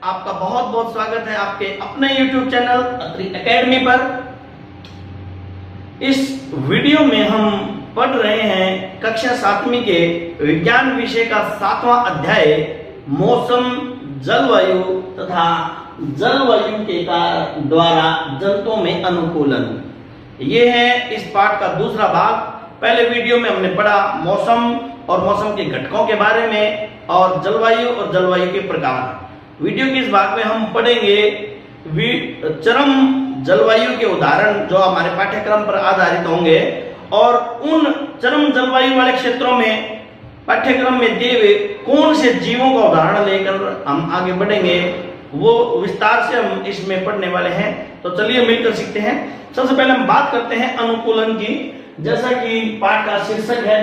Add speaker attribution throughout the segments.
Speaker 1: आपका बहुत बहुत स्वागत है आपके अपने YouTube चैनल अत्रि एकेडमी पर। इस वीडियो में हम पढ़ रहे हैं कक्षा 7वीं के विज्ञान विषय का 7वां अध्याय मौसम, जलवायु तथा जलवायु के द्वारा जंतुओं में अनुकूलन। ये है इस पाठ का दूसरा भाग। पहले वीडियो में हमने पढ़ा मौसम और मौसम के घटकों के बारे में और जलवायु के प्रकार। वीडियो के इस भाग में हम पढ़ेंगे चरम जलवायु के उदाहरण जो हमारे पाठ्यक्रम पर आधारित होंगे, और उन चरम जलवायु वाले क्षेत्रों में पाठ्यक्रम में दिए हुए कौन से जीवों का उदाहरण लेकर हम आगे बढ़ेंगे, वो विस्तार से हम इसमें पढ़ने वाले हैं। तो चलिए मिलकर सीखते हैं। सबसे पहले हम बात करते हैं अनुकूलन की। जैसा कि पाठ का शीर्षक है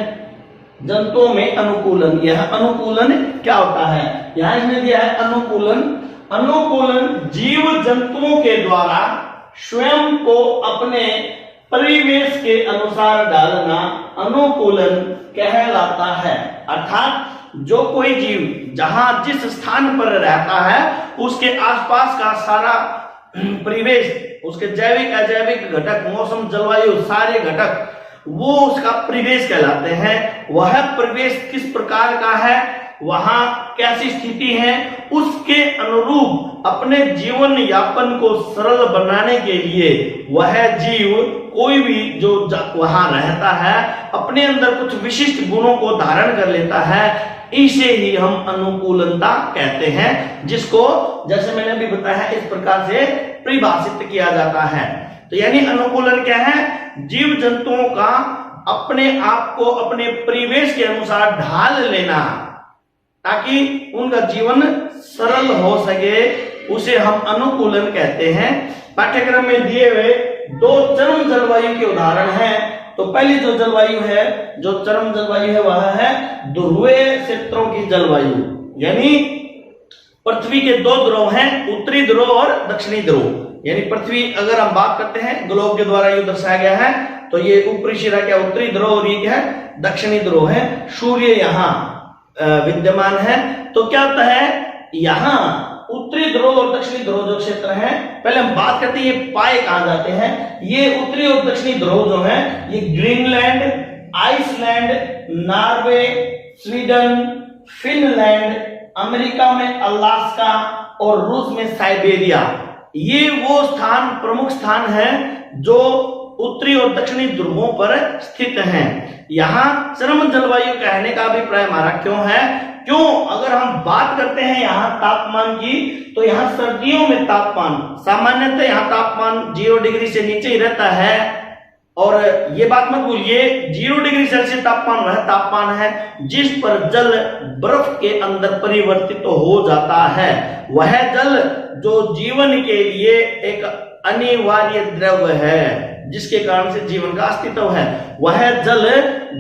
Speaker 1: जंतुओं में अनुकूलन। यह अनुकूलन क्या होता है? यहां इसने दिया है अनुकूलन। अनुकूलन जीव जंतुओं के द्वारा स्वयं को अपने परिवेश के अनुसार ढालना अनुकूलन कहलाता है। अर्थात जो कोई जीव जहां जिस स्थान पर रहता है उसके आसपास का सारा परिवेश, उसके जैविक अजैविक घटक, मौसम, जलवायु, सारे घटक वो उसका परिवेश कहलाते हैं। वह परिवेश किस प्रकार का है, वहां कैसी स्थिति है, उसके अनुरूप अपने जीवन यापन को सरल बनाने के लिए वह जीव, कोई भी जो वहां रहता है, अपने अंदर कुछ विशिष्ट गुणों को धारण कर लेता है। इसे ही हम अनुकूलनता कहते हैं, जिसको जैसे मैंने अभी बताया इस प्रकार से परिभाषित किया जाता है। तो यानी अनुकूलन क्या है? जीव जंतुओं का अपने आप को अपने परिवेश के अनुसार ढाल लेना ताकि उनका जीवन सरल हो सके, उसे हम अनुकूलन कहते हैं। पाठ्यक्रम में दिए हुए दो चरम जलवायु के उदाहरण हैं। तो पहली जो जलवायु है, जो चरम जलवायु है, वह है ध्रुवीय क्षेत्रों की जलवायु। यानी पृथ्वी के दो ध्रुव हैं, उत्तरी ध्रुव और दक्षिणी ध्रुव। यानी पृथ्वी, अगर हम बात करते हैं ग्लोब के द्वारा ये दर्शाया गया है, तो ये ऊपरी सिरा क्या उत्तरी ध्रुव और ये क्या है दक्षिणी ध्रुव है। सूर्य यहाँ विद्यमान है। तो क्या होता है, यहाँ उत्तरी ध्रुव और दक्षिणी ध्रुव जो क्षेत्र है, पहले हम बात करते हैं ये पाए कहां जाते हैं। ये उत्तरी और दक्षिणी ध्रुव जो है ये Greenland, Iceland, Norway, Sweden, Finland, America में अलास्का और रूस में साइबेरिया, ये वो स्थान, प्रमुख स्थान है जो उत्तरी और दक्षिणी ध्रुवों पर स्थित हैं। यहाँ चरम जलवायु कहने का अभिप्राय हमारा क्यों है? क्यों? अगर हम बात करते हैं यहाँ तापमान की, तो यहाँ सर्दियों में तापमान सामान्यतः यहाँ तापमान 0 डिग्री से नीचे ही रहता है। और ये बात मत भूलिए, 0 डिग्री सेल्सियस तापमान वह तापमान है जिस पर जल बर्फ के अंदर परिवर्तित हो जाता है। वह जल जो जीवन के लिए एक अनिवार्य द्रव्य है, जिसके कारण से जीवन का अस्तित्व है, वह जल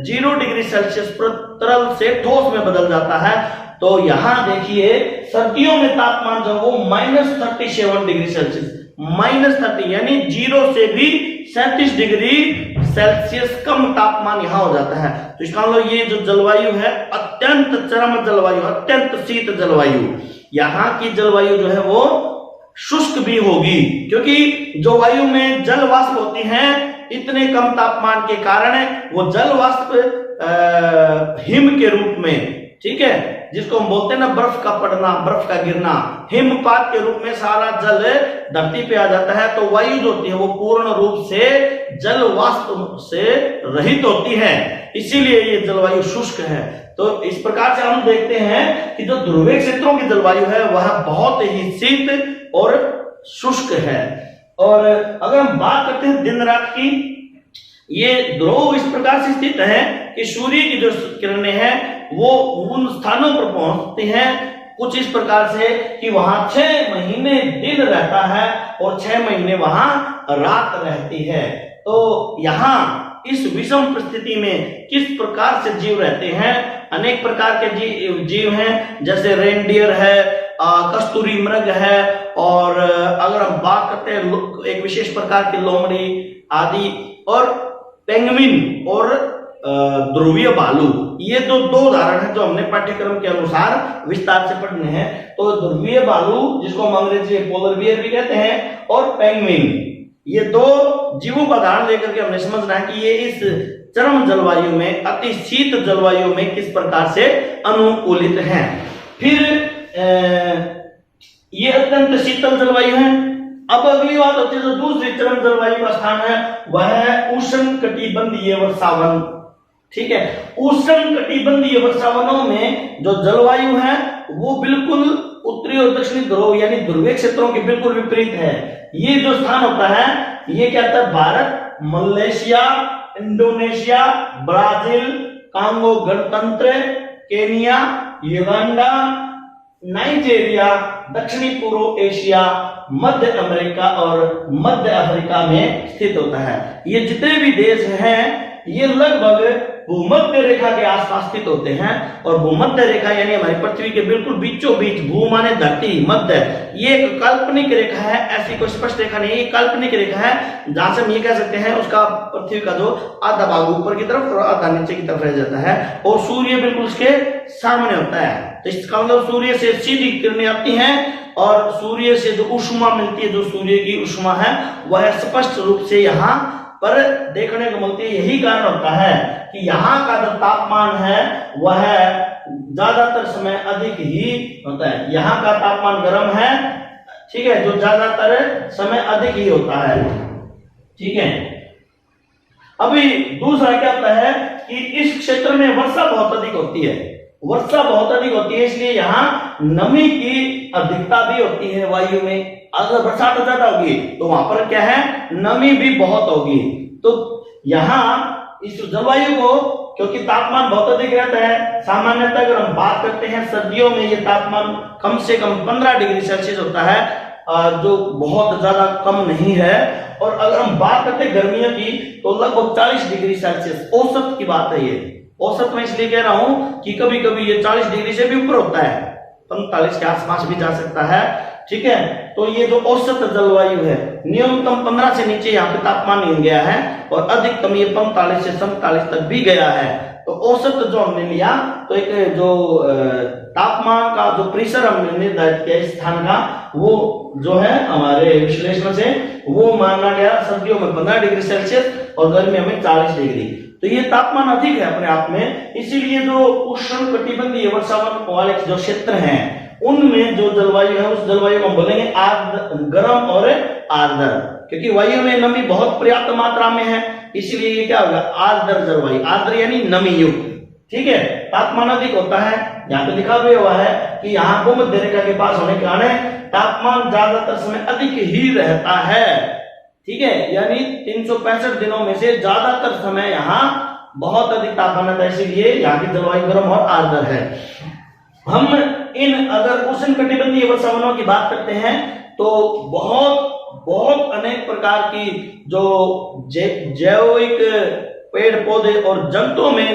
Speaker 1: 0 डिग्री सेल्सियस पर तरल से ठोस में बदल जाता है। तो यहां देखिए सर्दियों में तापमान जो वो -37 डिग्री सेल्सियस, -30 यानी 0 से भी 37 डिग्री सेल्सियस कम तापमान यहां हो जाता है। तो इसका मतलब ये जो जलवायु है अत्यंत चरम जलवायु, अत्यंत शीत जलवायु। यहाँ की जलवायु जो है वो शुष्क भी होगी, क्योंकि जो वायु में जल वाष्प होती हैं इतने कम तापमान के कारण वो जल वाष्प हिम के रूप में, ठीक है, जिसको हम बोलते हैं ना बर्फ का पड़ना, बर्फ का गिरना, हिमपात के रूप में सारा जल धरती पे आ जाता है। तो वायु जो होती है वो पूर्ण रूप से जल वाष्प से रहित होती है, इसीलिए ये जलवायु शुष्क है। तो इस प्रकार से हम देखते हैं कि जो ध्रुवीय क्षेत्रों की जलवायु है वह बहुत ही शीत और शुष्क है। और अगर हम बात करते हैं दिन रात की, ये ध्रुव इस प्रकार से स्थित है कि सूर्य की जो किरणें हैं वो उन स्थानों पर पहुंचती हैं कुछ इस प्रकार से कि वहां 6 महीने दिन रहता है और 6 महीने वहां रात रहती है। तो यहाँ इस विषम परिस्थिति में किस प्रकार से जीव रहते हैं? अनेक प्रकार के जीव हैं, जैसे रेनडियर है, कस्तूरी मृग है, और अगर हम बात करते हैं एक विशेष प्रकार की लोमड़ी आदि, और पेंगुइन और ध्रुवीय भालू, ये दो उदाहरण है जो हमने पाठ्यक्रम के अनुसार विस्तार से पढ़ने हैं। तो ध्रुवीय भालू, जिसको हम अंग्रेजी में पोलर बियर भी कहते हैं, और पेंगुइन, ये दो जीवों का उदाहरण लेकर के हमने समझना है कि ये इस चरम जलवायु में, अति शीत जलवायु में किस प्रकार से अनुकूलित हैं। फिर ये अत्यंत शीतल जलवायु है। अब अगली बात होती है जो दूसरी चरम जलवायु का स्थान है वह है उष्ण कटिबंधीय वर्षावन। ठीक है, उष्ण कटिबंधीय वर्षावनों में जो जलवायु है वो बिल्कुल उत्तरी और दक्षिणी ध्रुव यानी ध्रुवीय क्षेत्रों के बिल्कुल विपरीत है। ये जो स्थान होता है ये क्या होता है, Bharat, Malaysia, Indonesia, Brazil, Congo गणतंत्र, केनिया, युगांडा, नाइजीरिया, दक्षिणी पूर्व एशिया, मध्य अमेरिका और मध्य अफ्रीका में स्थित होता है। ये जितने भी देश हैं ये लगभग भूमध्य रेखा के आसपास स्थित होते हैं। और भूमध्य रेखा यानी हमारी पृथ्वी के बिल्कुल बीचों बीच, भू माने धरती, मध्य, ये एक काल्पनिक रेखा है, ऐसी कोई स्पष्ट रेखा नहीं, ये काल्पनिक रेखा है जहां से हम ये कह सकते हैं उसका पृथ्वी का जो आधा भाग ऊपर की तरफ और आधा नीचे की तरफ रह जाता है और सूर्य बिल्कुल उसके सामने होता है। तो इसका मतलब सूर्य से सीधी किरणें आती हैं और सूर्य से जो ऊष्मा मिलती है, जो सूर्य की ऊष्मा है, वह स्पष्ट रूप से यहाँ पर देखने को मिलती है। यही कारण होता है कि यहाँ का जो तापमान है वह ज्यादातर समय अधिक ही होता है। यहाँ का तापमान गर्म है, ठीक है, जो ज्यादातर समय अधिक ही होता है। ठीक है, अभी दूसरा क्या होता है कि इस क्षेत्र में वर्षा बहुत अधिक होती है। वर्षा बहुत अधिक होती है इसलिए यहाँ नमी की अधिकता भी होती है वायु में। अगर बरसात ज्यादा होगी तो वहां पर क्या है, नमी भी बहुत होगी। तो यहाँ इस जलवायु को, क्योंकि तापमान बहुत अधिक रहता है, सामान्यतः अगर हम बात करते हैं सर्दियों में ये तापमान कम से कम 15 डिग्री सेल्सियस होता है, जो बहुत ज्यादा कम नहीं है। और अगर हम बात करते हैं गर्मियों की तो लगभग 40 डिग्री सेल्सियस औसत की बात है। ये औसत में इसलिए कह रहा हूं कि कभी कभी ये 40 डिग्री से भी ऊपर होता है, 45 के आसपास भी जा सकता है। ठीक है, तो ये जो औसत जलवायु है, न्यूनतम 15 से नीचे यहाँ पे तापमान नहीं गया है और अधिकतम ये 45 से 47 तक भी गया है। तो औसत जो हमने लिया तो एक जो तापमान का जो प्रेशर हमने निर्धारित किया इस स्थान का, वो जो है हमारे विश्लेषण से वो माना गया सर्दियों में 15 डिग्री सेल्सियस और गर्मियों में 40 डिग्री। तो ये तापमान अधिक है अपने आप में। इसीलिए जो उष्ण कटिबंधीय वर्षावन वाले जो क्षेत्र हैं उनमें जो जलवायु है उस जलवायु को हम बोलेंगे गर्म और आर्द्र, क्योंकि वायु में नमी बहुत पर्याप्त मात्रा में है, इसलिए ये क्या होगा, आर्द्र जलवायु। आर्द्र यानी नमी युक्त। ठीक है, तापमान अधिक होता है, यहाँ पे लिखा भी हुआ है कि यहाँ भूमध्य रेखा के पास होने के कारण तापमान ज्यादातर समय अधिक ही रहता है। ठीक है, यानी 365 दिनों में से ज्यादातर समय यहाँ बहुत अधिक तापमान रहता है, इसीलिए यहाँ की जलवायु गर्म और आर्द्र है। हम इन अगर उष्ण कटिबंधीय वर्षावनों की बात करते हैं तो बहुत अनेक प्रकार की जो जैविक पेड़ पौधे और जंतुओं में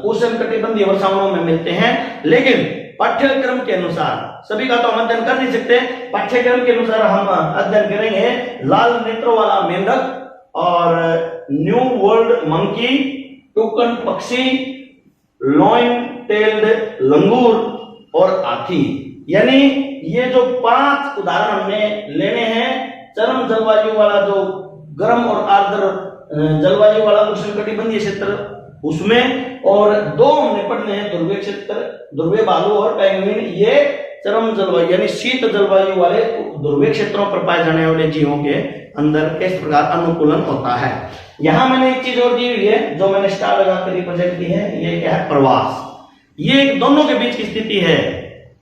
Speaker 1: उष्ण कटिबंधीय वर्षावनों में मिलते हैं। लेकिन पाठ्यक्रम के अनुसार सभी का तो हम अध्ययन कर नहीं सकते, पाठ्यक्रम के अनुसार हम अध्ययन करेंगे लाल नेत्रों वाला मेंढक और न्यू वर्ल्ड मंकी, टोकन पक्षी, लॉइन टेल्ड लंगूर और हाथी। यानी ये जो 5 उदाहरण हमने लेने हैं चरम जलवायु वाला, जो गर्म और आर्द्र जलवायु वाला उष्ण कटिबंधीय क्षेत्र उसमें, और 2 हमने पढ़ने हैं ध्रुवीय क्षेत्र, ध्रुवीय भालू और पेंगुइन। ये चरम जलवायु यानी शीत जलवायु वाले ध्रुवीय क्षेत्रों पर पाए जाने वाले जीवों के अंदर किस प्रकार अनुकूलन होता है। यहां मैंने एक चीज और दी हुई है जो मैंने स्टार लगाकर रिप्रेजेंट की है, ये क्या है, प्रवास। ये दोनों के बीच की स्थिति है,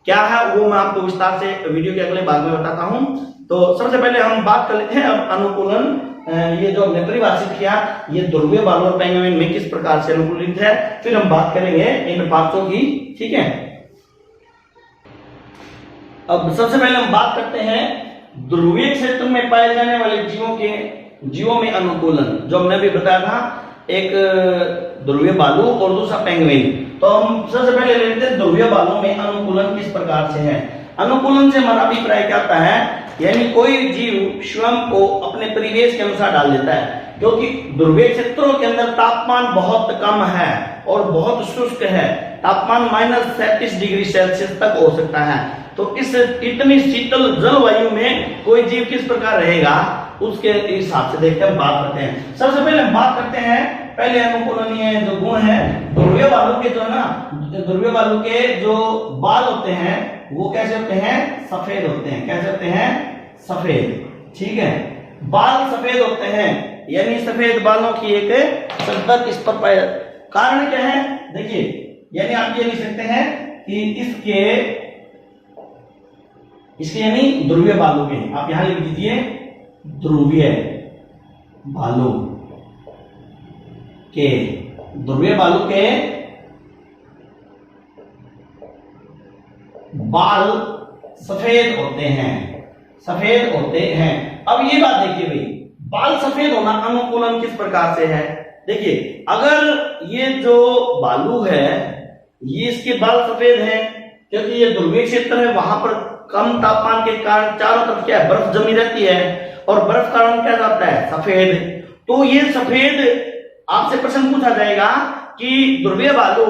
Speaker 1: क्या है वो मैं आपको विस्तार से वीडियो के अगले भाग में बताता हूं। तो सबसे पहले हम बात कर लेते हैं अब अनुकूलन, ये जो हमने परिभाषित किया ये ध्रुवीय भालू और पेंगुइन में किस प्रकार से अनुकूलित है, फिर हम बात करेंगे इन 5 की। ठीक है, अब सबसे पहले हम बात करते हैं ध्रुवीय क्षेत्र में पाए जाने वाले जीवों में अनुकूलन, जो हमने अभी बताया था, एक ध्रुवीय भालू और दूसरा पेंगुइन। तो हम सबसे पहले लेते हैं ध्रुवीय भालू में अनुकूलन किस प्रकार से है। अनुकूलन से हमारा अभिप्राय क्या होता है, यानी कोई जीव स्वयं को अपने परिवेश के अनुसार डाल देता है, क्योंकि ध्रुवीय क्षेत्रों के अंदर तापमान बहुत कम है, और बहुत शुष्क है, तापमान -37 डिग्री सेल्सियस तक हो सकता है। तो इस इतनी शीतल जलवायु में कोई जीव किस प्रकार रहेगा, उसके हिसाब से देखते हैं, बात करते हैं। सबसे पहले हम बात करते हैं पहले अनुकूलनीय जो गुण है, ध्रुवीय बालू के जो है ना, ध्रुवीय बालू के जो बाल होते हैं वो कैसे होते हैं, सफेद होते हैं। कैसे होते हैं, सफेद। ठीक है, बाल सफेद होते हैं, यानी सफेद बालों की एक संदर्भ इस पर पाया। कारण क्या है, देखिए, यानी आप ये लिख सकते हैं कि इसके यानी ध्रुवीय बालू के, आप यहां लिख दीजिए ध्रुवीय बालू के, ध्रुवीय बालू के बाल सफेद होते हैं, सफेद होते हैं। अब ये बात देखिए भाई, बाल सफेद होना अनुकूलन किस प्रकार से है। देखिए, अगर ये जो बालू है ये इसके बाल सफेद हैं, क्योंकि ये ध्रुवीय क्षेत्र है, वहां पर कम तापमान के कारण चारों तरफ क्या है, बर्फ जमी रहती है, और बर्फ का रंग क्या जाता है, सफेद। तो ये सफेद, आपसे प्रश्न पूछा जाएगा कि ध्रुवीय बालू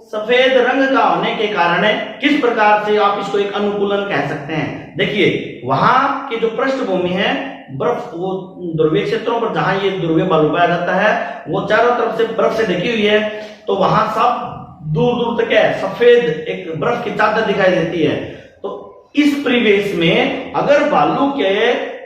Speaker 1: सफेद रंग का होने के कारण किस प्रकार से आप इसको एक अनुकूलन कह सकते हैं। देखिए, वहां की जो पृष्ठभूमि है बर्फ, वो ध्रुवीय क्षेत्रों पर जहां ये ध्रुवीय बालू पाया जाता है वो चारों तरफ से बर्फ से ढकी हुई है, तो वहां सब दूर दूर तक है सफेद एक बर्फ की चादर दिखाई देती है। तो इस परिवेश में अगर बालू के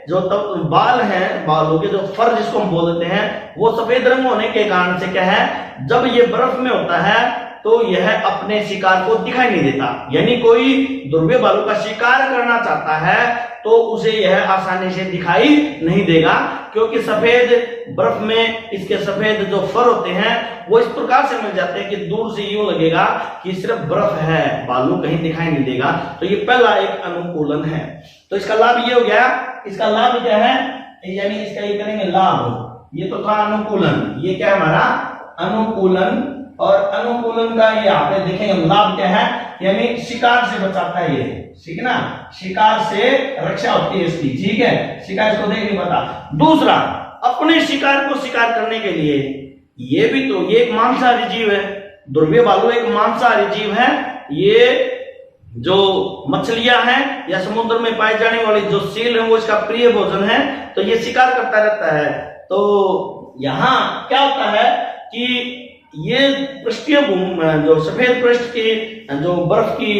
Speaker 1: जो बाल हैं, बालों के जो फर जिसको हम बोल देते हैं, वो सफेद रंग होने के कारण से क्या है, जब ये बर्फ में होता है तो यह अपने शिकार को दिखाई नहीं देता। यानी कोई ध्रुवीय बालू का शिकार करना चाहता है तो उसे यह आसानी से दिखाई नहीं देगा, क्योंकि सफेद बर्फ में इसके सफेद जो फर होते हैं वो इस प्रकार से मिल जाते हैं कि दूर से यूं लगेगा कि सिर्फ बर्फ है, बालू कहीं दिखाई नहीं देगा। तो ये पहला एक अनुकूलन है। तो इसका लाभ ये हो गया। इसका लाभ क्या है, यानी इसका ये करेंगे लाभ, ये तो था अनुकूलन, ये क्या है हमारा अनुकूलन, और अनुकूलन का ये यहाँ पे देखेंगे लाभ क्या है, यानी शिकार से बचाता है ये, ठीक है ना, शिकार से रक्षा होती है इसकी। ठीक है, शिकार इसको देख नहीं पाता। दूसरा, अपने शिकार को शिकार करने के लिए, ये भी तो ये एक मांसाहारी जीव है, ध्रुवीय बालू एक मांसाहारी जीव है। ये जो मछलियां हैं या समुद्र में पाई जाने वाली जो सील है वो इसका प्रिय भोजन है, तो ये शिकार करता रहता है। तो यहाँ क्या होता है कि ये पृष्ठीय जो सफेद पृष्ठ की जो बर्फ की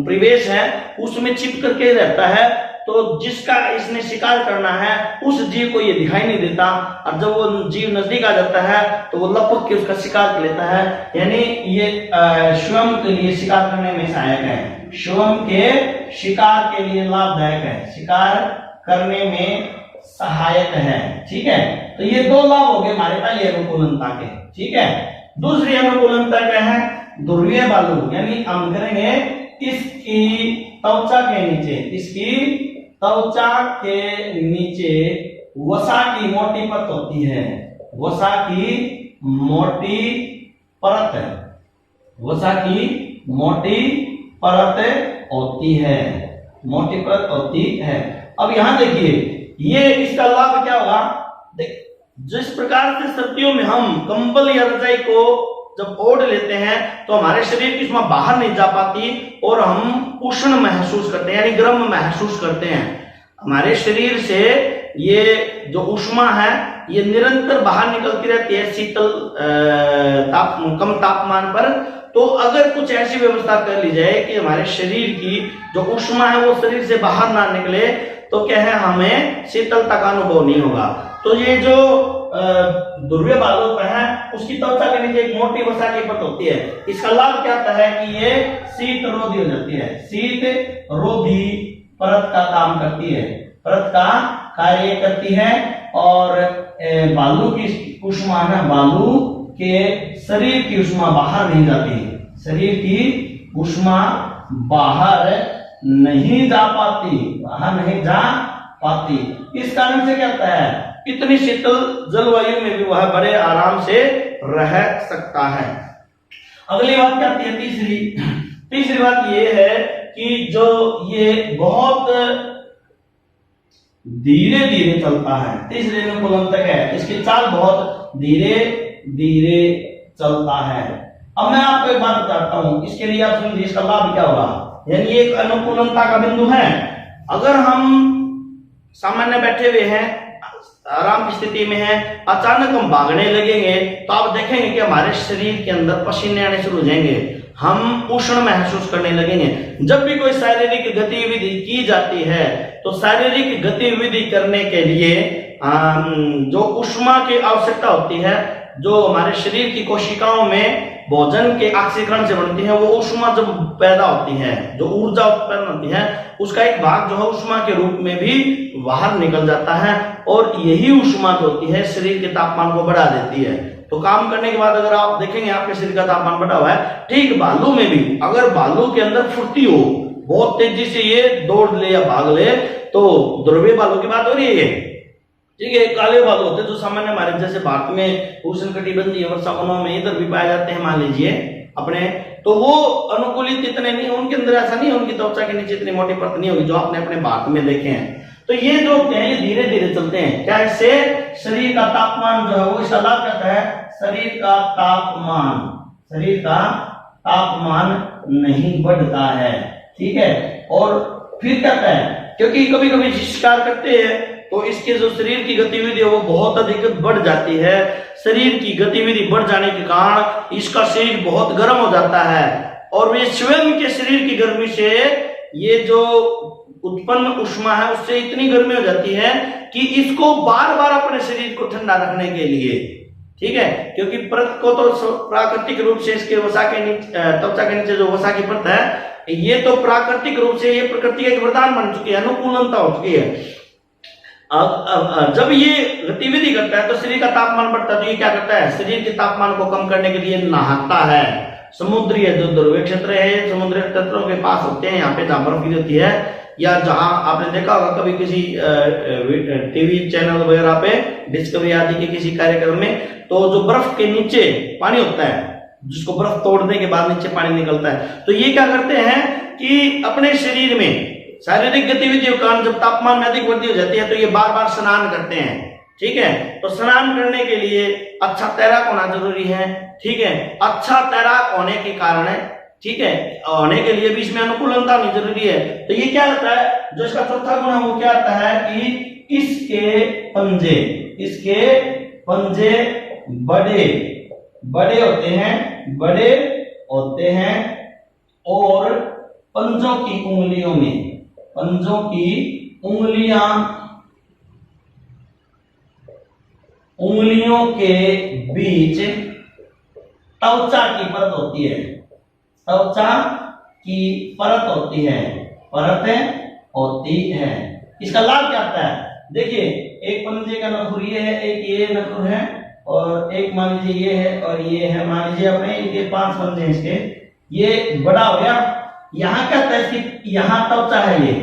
Speaker 1: परिवेश है उसमें चिप करके रहता है, तो जिसका इसने शिकार करना है उस जीव को ये दिखाई नहीं देता, और जब वो जीव नजदीक आ जाता है तो वो लपक के उसका शिकार कर लेता है। यानी ये स्वयं के लिए शिकार करने में सहायक है, स्वयं के शिकार के लिए लाभदायक है, शिकार करने में सहायक है। ठीक है, तो ये दो लाभ हो गए हमारे पास ये अनुकूलनता के। ठीक है, दूसरी अनुकूलनता क्या है, ध्रुवीय बालू, यानी हम करेंगे इसकी त्वचा के नीचे, इसकी त्वचा के नीचे वसा की मोटी परत होती है, वसा की मोटी परत, वसा की मोटी परत होती है, मोटी परत होती है। अब यहां देखिए, ये इसका लाभ क्या होगा, जिस प्रकार से सर्दियों में हम कंबल या रजाई को जब ओढ़ लेते हैं तो हमारे शरीर की उष्मा बाहर नहीं जा पाती और हम उष्ण महसूस करते हैं, यानी गर्म महसूस करते हैं। हमारे शरीर से ये जो उष्मा है ये निरंतर बाहर निकलती रहती है शीतल कम तापमान पर। तो अगर कुछ ऐसी व्यवस्था कर ली जाए कि हमारे शरीर की जो उष्मा है वो शरीर से बाहर ना निकले, तो क्या है, हमें शीतलता का अनुभव नहीं होगा। तो ये जो ध्रुवीय बालू होता है उसकी त्वचा के नीचे एक मोटी वसा की परत होती है। इसका लाभ क्या होता है कि ये शीत रोधी हो जाती है, शीत रोधी परत का काम करती है, परत का कार्य करती है। और बालू की उष्मा है, बालू के शरीर की उष्मा बाहर नहीं जाती, शरीर की उष्मा बाहर नहीं जा पाती, बाहर नहीं जा पाती। इस कारण से क्या होता है, इतनी शीतल जलवायु में भी वह बड़े आराम से रह सकता है। अगली बात क्या आती है, तीसरी बात ये है कि जो ये बहुत धीरे धीरे चलता है, तीसरे अनुकूलन तक है, इसकी चाल बहुत धीरे धीरे चलता है। अब मैं आपको एक बात बताता हूं, इसके लिए आप समझिए इसका लाभ क्या होगा। यानी एक अनुकूलता का बिंदु है। अगर हम सामान्य बैठे हुए हैं, आराम की स्थिति में है, अचानक हम भागने लगेंगे तो आप देखेंगे कि हमारे शरीर के अंदर पसीने आने शुरू हो जाएंगे, हम उष्ण महसूस करने लगेंगे। जब भी कोई शारीरिक गतिविधि की जाती है तो शारीरिक गतिविधि करने के लिए जो ऊष्मा की आवश्यकता होती है, जो हमारे शरीर की कोशिकाओं में भोजन के ऑक्सीकरण से बनती है, वो ऊष्मा जब पैदा होती है, जो ऊर्जा उत्पन्न होती है, उसका एक भाग जो है ऊष्मा के रूप में भी बाहर निकल जाता है और यही ऊष्मा जो होती है शरीर के तापमान को बढ़ा देती है। तो काम करने के बाद अगर आप देखेंगे आपके शरीर का तापमान बढ़ा हुआ है। ठीक भालू में भी अगर भालू के अंदर फुर्ती हो, बहुत तेजी से ये दौड़ ले या भाग ले, तो ध्रुवीय भालू की बात हो रही है। ठीक है, काले भालू होते हैं जो सामान्य हमारे जैसे भारत में उष्णकटिबंधीय वर्षा वनों में इधर भी पाए जाते हैं, मान लीजिए अपने, तो वो अनुकूलित इतने नहीं, उनके अंदर ऐसा नहीं है, उनकी त्वचा के नीचे इतनी मोटी परत नहीं होगी जो आपने अपने भारत में देखे हैं। तो ये जो होते हैं ये धीरे धीरे चलते हैं। क्या इससे शरीर का तापमान जो है वो इसका लाभ कहता है, शरीर का तापमान नहीं बढ़ता है। ठीक है, और फिर कहता है क्योंकि कभी कभी शिकार करते हैं तो इसके जो शरीर की गतिविधि है वो बहुत अधिक बढ़ जाती है। शरीर की गतिविधि बढ़ जाने के कारण इसका शरीर बहुत गर्म हो जाता है और वे स्वयं के शरीर की गर्मी से ये जो उत्पन्न ऊष्मा है उससे इतनी गर्मी हो जाती है कि इसको बार बार अपने शरीर को ठंडा रखने के लिए, ठीक है, क्योंकि परत को तो प्राकृतिक रूप से इसके वसा के नीचे, त्वचा के नीचे जो वसा की परत है, ये तो प्राकृतिक रूप से ये प्रकृति का एक वरदान बन चुकी है, अनुकूलता हो चुकी है। अब जब ये गतिविधि करता है तो शरीर का तापमान बढ़ता है, तो ये क्या करता है, शरीर के तापमान को कम करने के लिए नहाता है। समुद्री है, जो ध्रुवीय क्षेत्र है, समुद्री तटों के पास होते हैं, यहाँ पे जहां बर्फ गिरी होती है, या जहां आपने देखा होगा कभी किसी टीवी चैनल वगैरह पे डिस्कवरी आदि के किसी कार्यक्रम में, तो जो बर्फ के नीचे पानी होता है, जिसको बर्फ तोड़ने के बाद नीचे पानी निकलता है, तो ये क्या करते हैं कि अपने शरीर में शारीरिक गतिविधियों के कारण जब तापमान में अधिक वृद्धि हो जाती है तो ये बार बार स्नान करते हैं। ठीक है, तो स्नान करने के लिए अच्छा तैराक होना जरूरी है। ठीक है, अच्छा तैराक होने के कारण, ठीक है, होने के लिए भी इसमें अनुकूलता होनी जरूरी है। तो ये क्या होता है, जो इसका चौथा गुण है वो क्या होता है कि इसके पंजे बड़े होते हैं और पंजों की उंगलियों के बीच त्वचा की परत होती है, इसका लाभ क्या आता है, देखिए एक पंजे का नखुर ये है, एक ये नखुर है और एक मान लीजिए ये है और ये है, मान लीजिए अपने इनके 5 पंजे हैं इसके, ये बड़ा हो गया। यहाँ क्या है, इसकी यहाँ त्वचा है, ये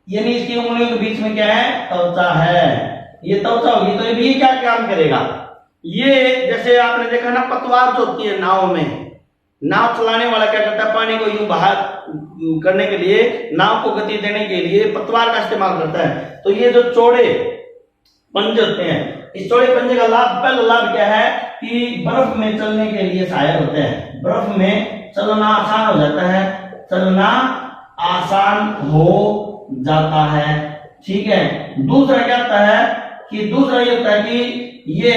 Speaker 1: यानी इसकी उंगलियों के बीच में क्या है, त्वचा है, ये त्वचा होगी। तो ये क्या काम करेगा, ये जैसे आपने देखा ना पतवार जो होती है नाव में, नाव चलाने वाला क्या करता है, पानी को यूं बाहर करने के लिए, नाव को गति देने के लिए पतवार का इस्तेमाल करता है। तो ये जो चौड़े पंजे होते हैं, इस चौड़े पंजे का पहला लाभ क्या है कि बर्फ में चलने के लिए सहायक होते हैं, बर्फ में चलना आसान हो जाता है। ठीक है, दूसरा क्या होता है कि दूसरा ये होता है कि ये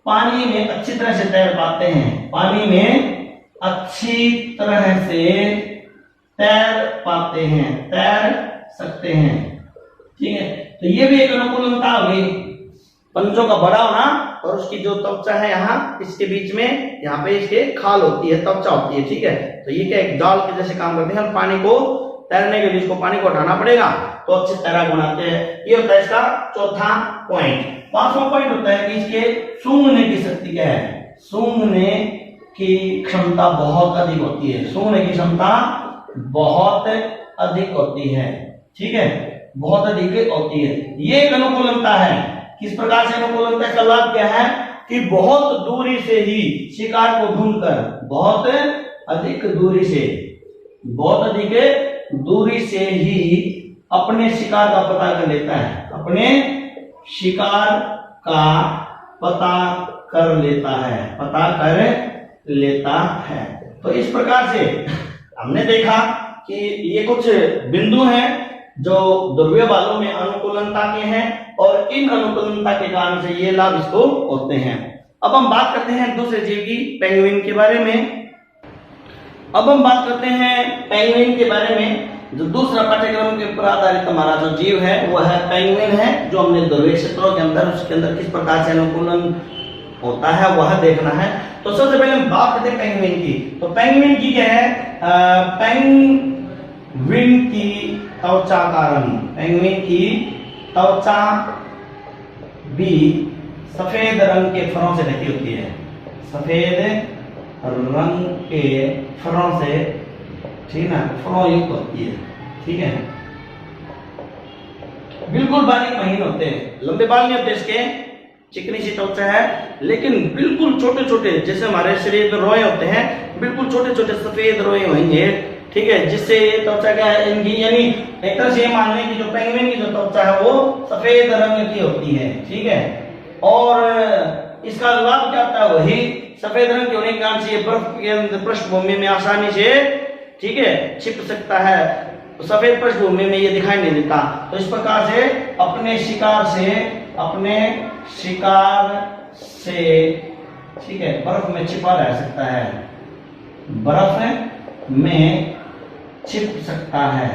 Speaker 1: पानी में अच्छी तरह से तैर पाते हैं, पानी में अच्छी तरह से तैर सकते हैं। ठीक है, तो ये भी एक अनुकूलता हो गई, पंजों का बड़ा होना और उसकी जो त्वचा है यहाँ इसके बीच में, यहाँ पे इसके खाल होती है, त्वचा होती है। ठीक है, तो ये क्या एक जाल के जैसे काम करते हैं और पानी को तैरने के लिए इसको पानी को हटाना पड़ेगा तो अच्छे तैराक बनाते हैं। ये होता है इसका चौथा पॉइंट। 5वां पॉइंट होता है कि इसके सूंघने की शक्ति क्या है, सूंघने की क्षमता बहुत अधिक होती है, सूंघने की क्षमता बहुत अधिक होती है। ठीक है, बहुत अधिक होती है, ये एक अनुकूलता है। किस प्रकार से अनुकूलता का लाभ क्या है कि बहुत दूरी से ही शिकार को ढूंढकर, बहुत अधिक दूरी से ही अपने शिकार का पता कर लेता है, अपने शिकार का पता कर लेता है। तो इस प्रकार से हमने देखा कि ये कुछ बिंदु हैं जो ध्रुवीय बालों में अनुकूलनता के हैं और इन अनुकूलनता के कारण से ये लाभ इसको होते हैं। अब हम बात करते हैं दूसरे जीव की, पेंगुइन के बारे में। अब हम बात करते हैं पेंगुइन के बारे में। जो दूसरा पाठ्यक्रम के ऊपर आधारित हमारा जो जीव है वो है पेंगुइन है, जो हमने ध्रुवीय क्षेत्रों के अंदर उसके अंदर किस प्रकार से अनुकूलन होता है वह देखना है। तो सबसे पहले हम बात करते हैं पेंगुइन की। तो पेंगुइन की क्या है? पेंगुइन की त्वचा का रंग, पेंगुइन की त्वचा भी सफेद रंग के फरों से ढकी होती है, सफेद रंग के फरों से, ठीक ना, फरों युक्त होती है, ठीक है। बिल्कुल बारीक महीन होते हैं, लंबे बाल नहीं होते इसके, चिकनी सी त्वचा है, लेकिन बिल्कुल छोटे छोटे, जैसे हमारे शरीर में रोए होते हैं, बिल्कुल छोटे छोटे सफेद रोए होंगे, ठीक है, जिससे ये त्वचा क्या है इनकी, यानी एक तरह से ये मान लें कि जो पेंगुइन की जो त्वचा है वो सफेद रंग की होती है, ठीक है। और इसका लाभ क्या होता है? वही सफेद रंग के होने के कारण से ये बर्फ के अंदर पृष्ठभूमि में आसानी से, ठीक है, छिप सकता है, सफेद पृष्ठभूमि में ये दिखाई नहीं देता। तो इस प्रकार से अपने शिकार से, ठीक है, बर्फ में छिपा रह सकता है, बर्फ में छिप सकता है,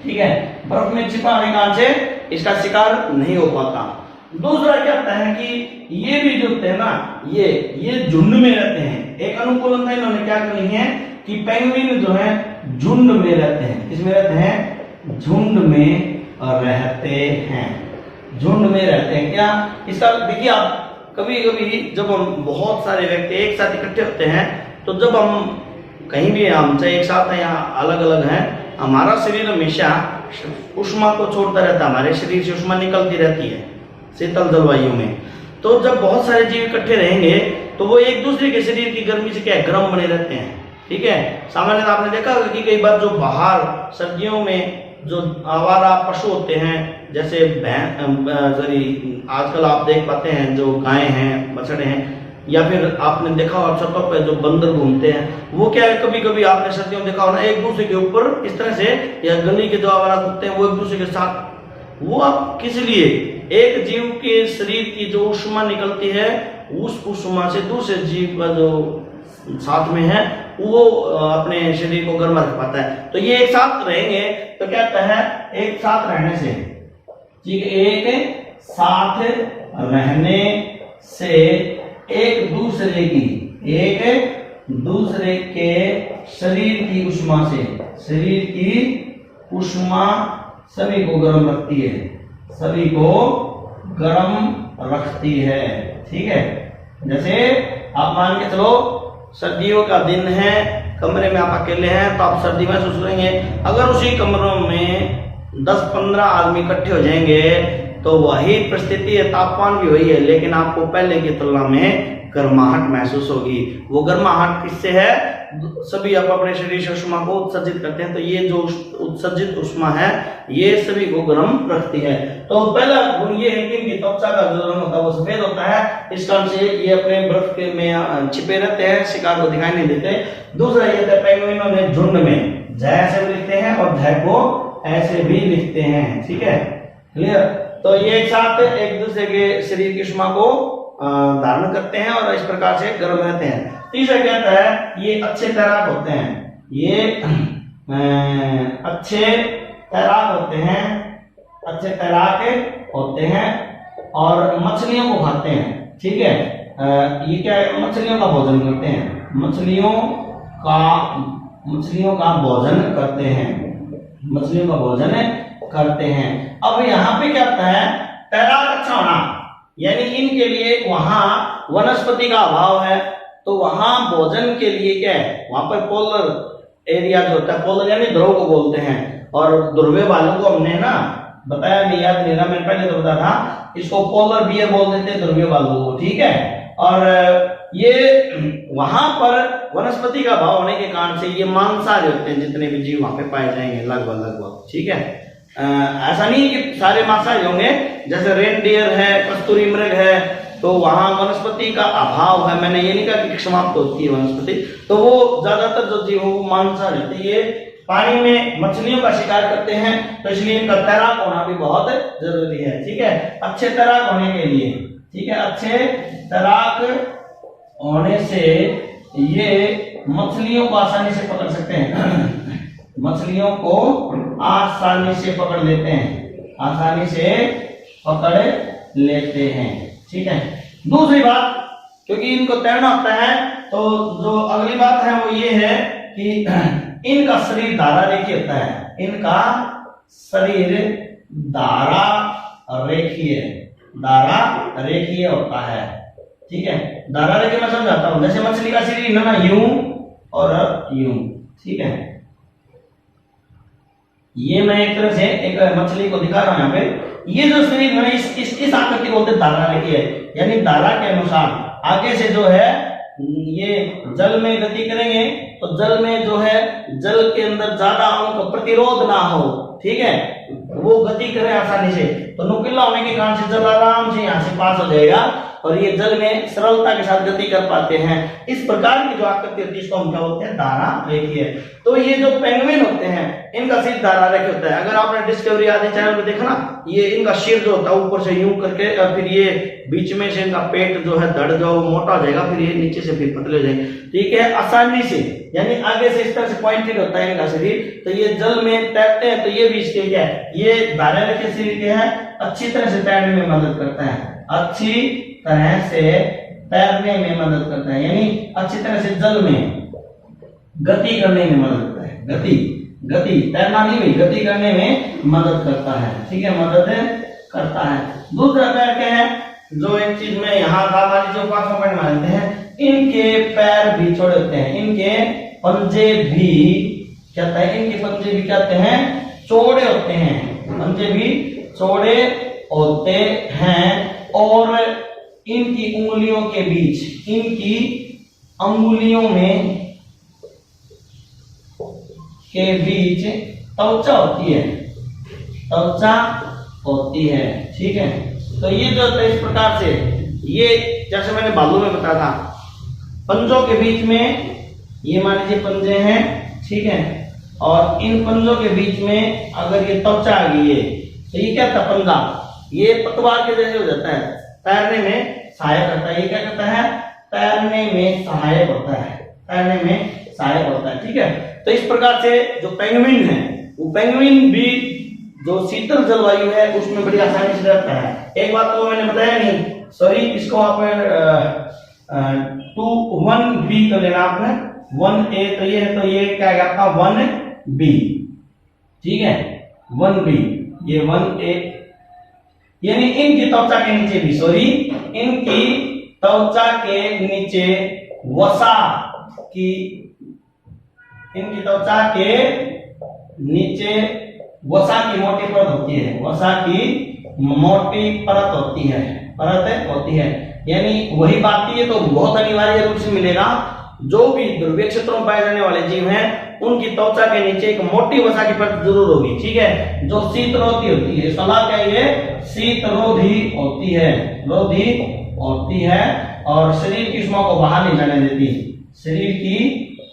Speaker 1: ठीक है, बर्फ में छिपा होने के कारण से इसका शिकार नहीं हो पाता। दूसरा क्या होता है कि ये भी जो होते हैं ना, ये झुंड में रहते हैं। एक अनुकूलता इन्होंने क्या करनी है कि पेंगुइन जो है झुंड में रहते हैं। किसमें रहते हैं? झुंड में रहते हैं, झुंड में रहते हैं। क्या इसका देखिए, आप कभी कभी जब हम बहुत सारे व्यक्ति एक साथ इकट्ठे होते हैं, तो जब हम कहीं भी, हम चाहे एक साथ हैं या अलग अलग हैं, हमारा शरीर हमेशा उष्मा को छोड़ता रहता है, हमारे शरीर से उष्मा निकलती रहती है शीतल जलवायु में। तो जब बहुत सारे जीव इकट्ठे रहेंगे तो वो एक दूसरे के शरीर की गर्मी से क्या गर्म बने रहते हैं, ठीक है। सामान्यतः आपने देखा होगा कि कई बार जो बाहर सर्दियों में जो आवारा पशु होते हैं, जैसे आजकल आप देख पाते हैं जो गायें हैं, बछड़े हैं, या फिर आपने देखा होगा छतों पे जो बंदर घूमते हैं, वो क्या है, कभी कभी आपने सर्दियों में देखा होगा एक दूसरे के ऊपर इस तरह से, या गली के जो आवारा कुत्ते हैं वो एक दूसरे के साथ, वो आप किस लिए, एक जीव के शरीर की जो उष्मा निकलती है उस उष्मा से दूसरे जीव का जो साथ में है वो अपने शरीर को गर्म रख पाता है। तो ये एक साथ रहेंगे तो क्या कहता है, एक साथ रहने से, ठीक है, एक साथ रहने से एक दूसरे के शरीर की उष्मा सभी को गर्म रखती है, ठीक है। जैसे आप मान के चलो सर्दियों का दिन है, कमरे में आप अकेले हैं तो आप सर्दी महसूस करेंगे। अगर उसी कमरों में 10-15 आदमी इकट्ठे हो जाएंगे तो वही परिस्थिति है, तापमान भी वही है, लेकिन आपको पहले की तुलना में गर्माहट महसूस होगी। वो गर्माहट किससे है? सभी आप अपने शरीर से उष्मा को उत्सर्जित करते हैं, तो ये जो उत्सर्जित उष्मा है ये सभी को गर्म रखती है। तो पहला गुण ये है कि इनकी त्वचा का जो रंग होता है वो सफेद होता है, इस कारण से ये अपने बर्फ के में छिपे रहते हैं, शिकार को दिखाई नहीं देते। दूसरा ये था पेंगुइनों ने झुंड में झ ऐसे भी लिखते हैं और झ को ऐसे भी लिखते हैं, ठीक है, क्लियर। तो ये एक साथ एक दूसरे के शरीर की उष्मा को धारण करते हैं और इस प्रकार से गर्म रहते हैं। तीसरा क्या है, ये अच्छे तैराक होते हैं, अच्छे तैराक होते हैं और मछलियों को खाते हैं, ठीक है। ये क्या है, मछलियों का भोजन करते हैं, मछलियों का भोजन करते हैं। अब यहाँ पे क्या होता है, तैराक अच्छा होना, यानी इनके लिए वहां वनस्पति का अभाव है, तो वहां भोजन के लिए क्या है, वहां पर पोलर एरिया जो होता है, पोलर यानी ध्रुव को बोलते हैं, और ध्रुवीय बालों को हमने ना बताया नहीं, याद नहीं रहा, मैंने पहले तो बताया था, इसको पोलर बियर बोल देते हैं ध्रुवीय बालों को, ठीक है। और ये वहां पर वनस्पति का अभाव होने के कारण से ये मांसाहारी होते हैं, जितने भी जीव वहां पे पाए जाएंगे लगभग, ठीक है। ऐसा नहीं कि सारे मांसाहारी होंगे, जैसे रेनडियर है, कस्तूरी मृग है, तो वहां वनस्पति का अभाव है। मैंने ये नहीं कहा कि समाप्त होती है वनस्पति, तो वो ज्यादातर जो जीव वो मांसाहारी रहते हैं। ये पानी में मछलियों का शिकार करते हैं, तो इसलिए इनका तैराक होना भी बहुत जरूरी है। ठीक है, अच्छे तैराक होने के लिए, ठीक है, अच्छे तैराक होने से ये मछलियों को आसानी से पकड़ सकते हैं मछलियों को आसानी से पकड़ लेते हैं, आसानी से पकड़ लेते हैं। ठीक है, दूसरी बात, क्योंकि इनको तैरना आता है, तो जो अगली बात है वो ये है कि इनका शरीर धारा रेखीय होता है। इनका शरीर धारा रेखीय होता है। ठीक है, धारा रेखीय मैं समझाता हूं। जैसे मछली का शरीर ना यूं और यूं। ठीक है, ये मैं एक तरह से एक मछली को दिखा रहा हूं। यहाँ पे ये जो शरीर है इस आकृति को बोलते हैं धारा रेखीय है, यानी धारा के अनुसार आगे से जो है ये जल में गति करेंगे, तो जल में जो है जल के अंदर ज्यादा उनको प्रतिरोध ना हो। ठीक है, वो गति करें आसानी से, तो नुकीला होने के कारण से जल आराम से यहाँ से पास हो जाएगा और ये जल में सरलता के साथ गति कर पाते हैं। इस प्रकार की जो आकृति होती है इसको हम क्या बोलते हैं, धारा रेखीय। तो ये जो पेंगुइन होते हैं इनका सिर धारा रेखीय होता है। अगर आपने डिस्कवरी आदि चैनल पे देखा ना, ये इनका सिर जो होता है ऊपर से यूं करके और फिर ये बीच में से इनका पेट जो है धड़ जो मोटा हो जाएगा, फिर ये नीचे से फिर पतले हो जाएंगे। ठीक है, आसानी से, यानी आगे से इस तरह से पॉइंटेड होता है इनका शरीर, तो ये जल में तैरते हैं। तो ये भी इसके क्या है, ये धारा रेखीय शरीर के हैं, अच्छी तरह से तैरने में मदद करता है, अच्छी तरह से तैरने में मदद करता है, यानी अच्छी तरह से जल में गति करने में मदद करता है। गति तैरना नहीं भाई, गति करने में मदद करता है। ठीक है, मदद करता है। दूसरा पैर क्या है, जो एक चीज में यहाँ हमारी जो पांचवा पॉइंट मानते हैं, इनके पैर भी छोड़े होते हैं, इनके पंजे भी क्या होता है, इनके पंजे भी क्या होते हैं, चौड़े होते हैं, पंजे भी चौड़े होते हैं। और इनकी उंगलियों के बीच, इनकी अंगुलियों में के बीच त्वचा होती है, त्वचा होती है। ठीक है, तो ये जो होता है इस प्रकार से, ये जैसे मैंने भालू में बताया था, पंजों के बीच में ये मान लीजिए पंजे हैं। ठीक है, और इन पंजों के बीच में अगर ये त्वचा आ गई है, तो ये क्या था, पंजा, ये पतवार के जैसे हो जाता है, तैरने में सहायक करता है। ये क्या करता है, तैरने में सहायक होता है, तैरने में सहायक होता है। ठीक है, तो इस प्रकार से जो पेंगुइन है, वो पेंगुइन भी जो शीतल जलवायु है उसमें बड़ी आसानी से रहता है। एक बात तो मैंने बताया नहीं, सॉरी, इसको आप 1B कर लेना आपने, 1A तो ये है, तो ये क्या है आपका 1B। ठीक है, 1B, ये 1A, यानी इनकी त्वचा के नीचे भी, सॉरी, इनकी त्वचा के नीचे वसा की, इनकी त्वचा के नीचे वसा की मोटी परत होती है, वसा की मोटी परत होती है, परत होती है। यानी वही बात की, ये तो बहुत अनिवार्य रूप से मिलेगा। जो भी ध्रुवीय क्षेत्रों में पाए जाने वाले जीव हैं उनकी त्वचा के नीचे एक मोटी वसा की परत जरूर होगी। ठीक है, जो शीतरोधी होती है, सलाह क्या है, शीतरोधी होती है, रोधी होती है, और शरीर की उष्मा को बाहर नहीं जाने देती, शरीर की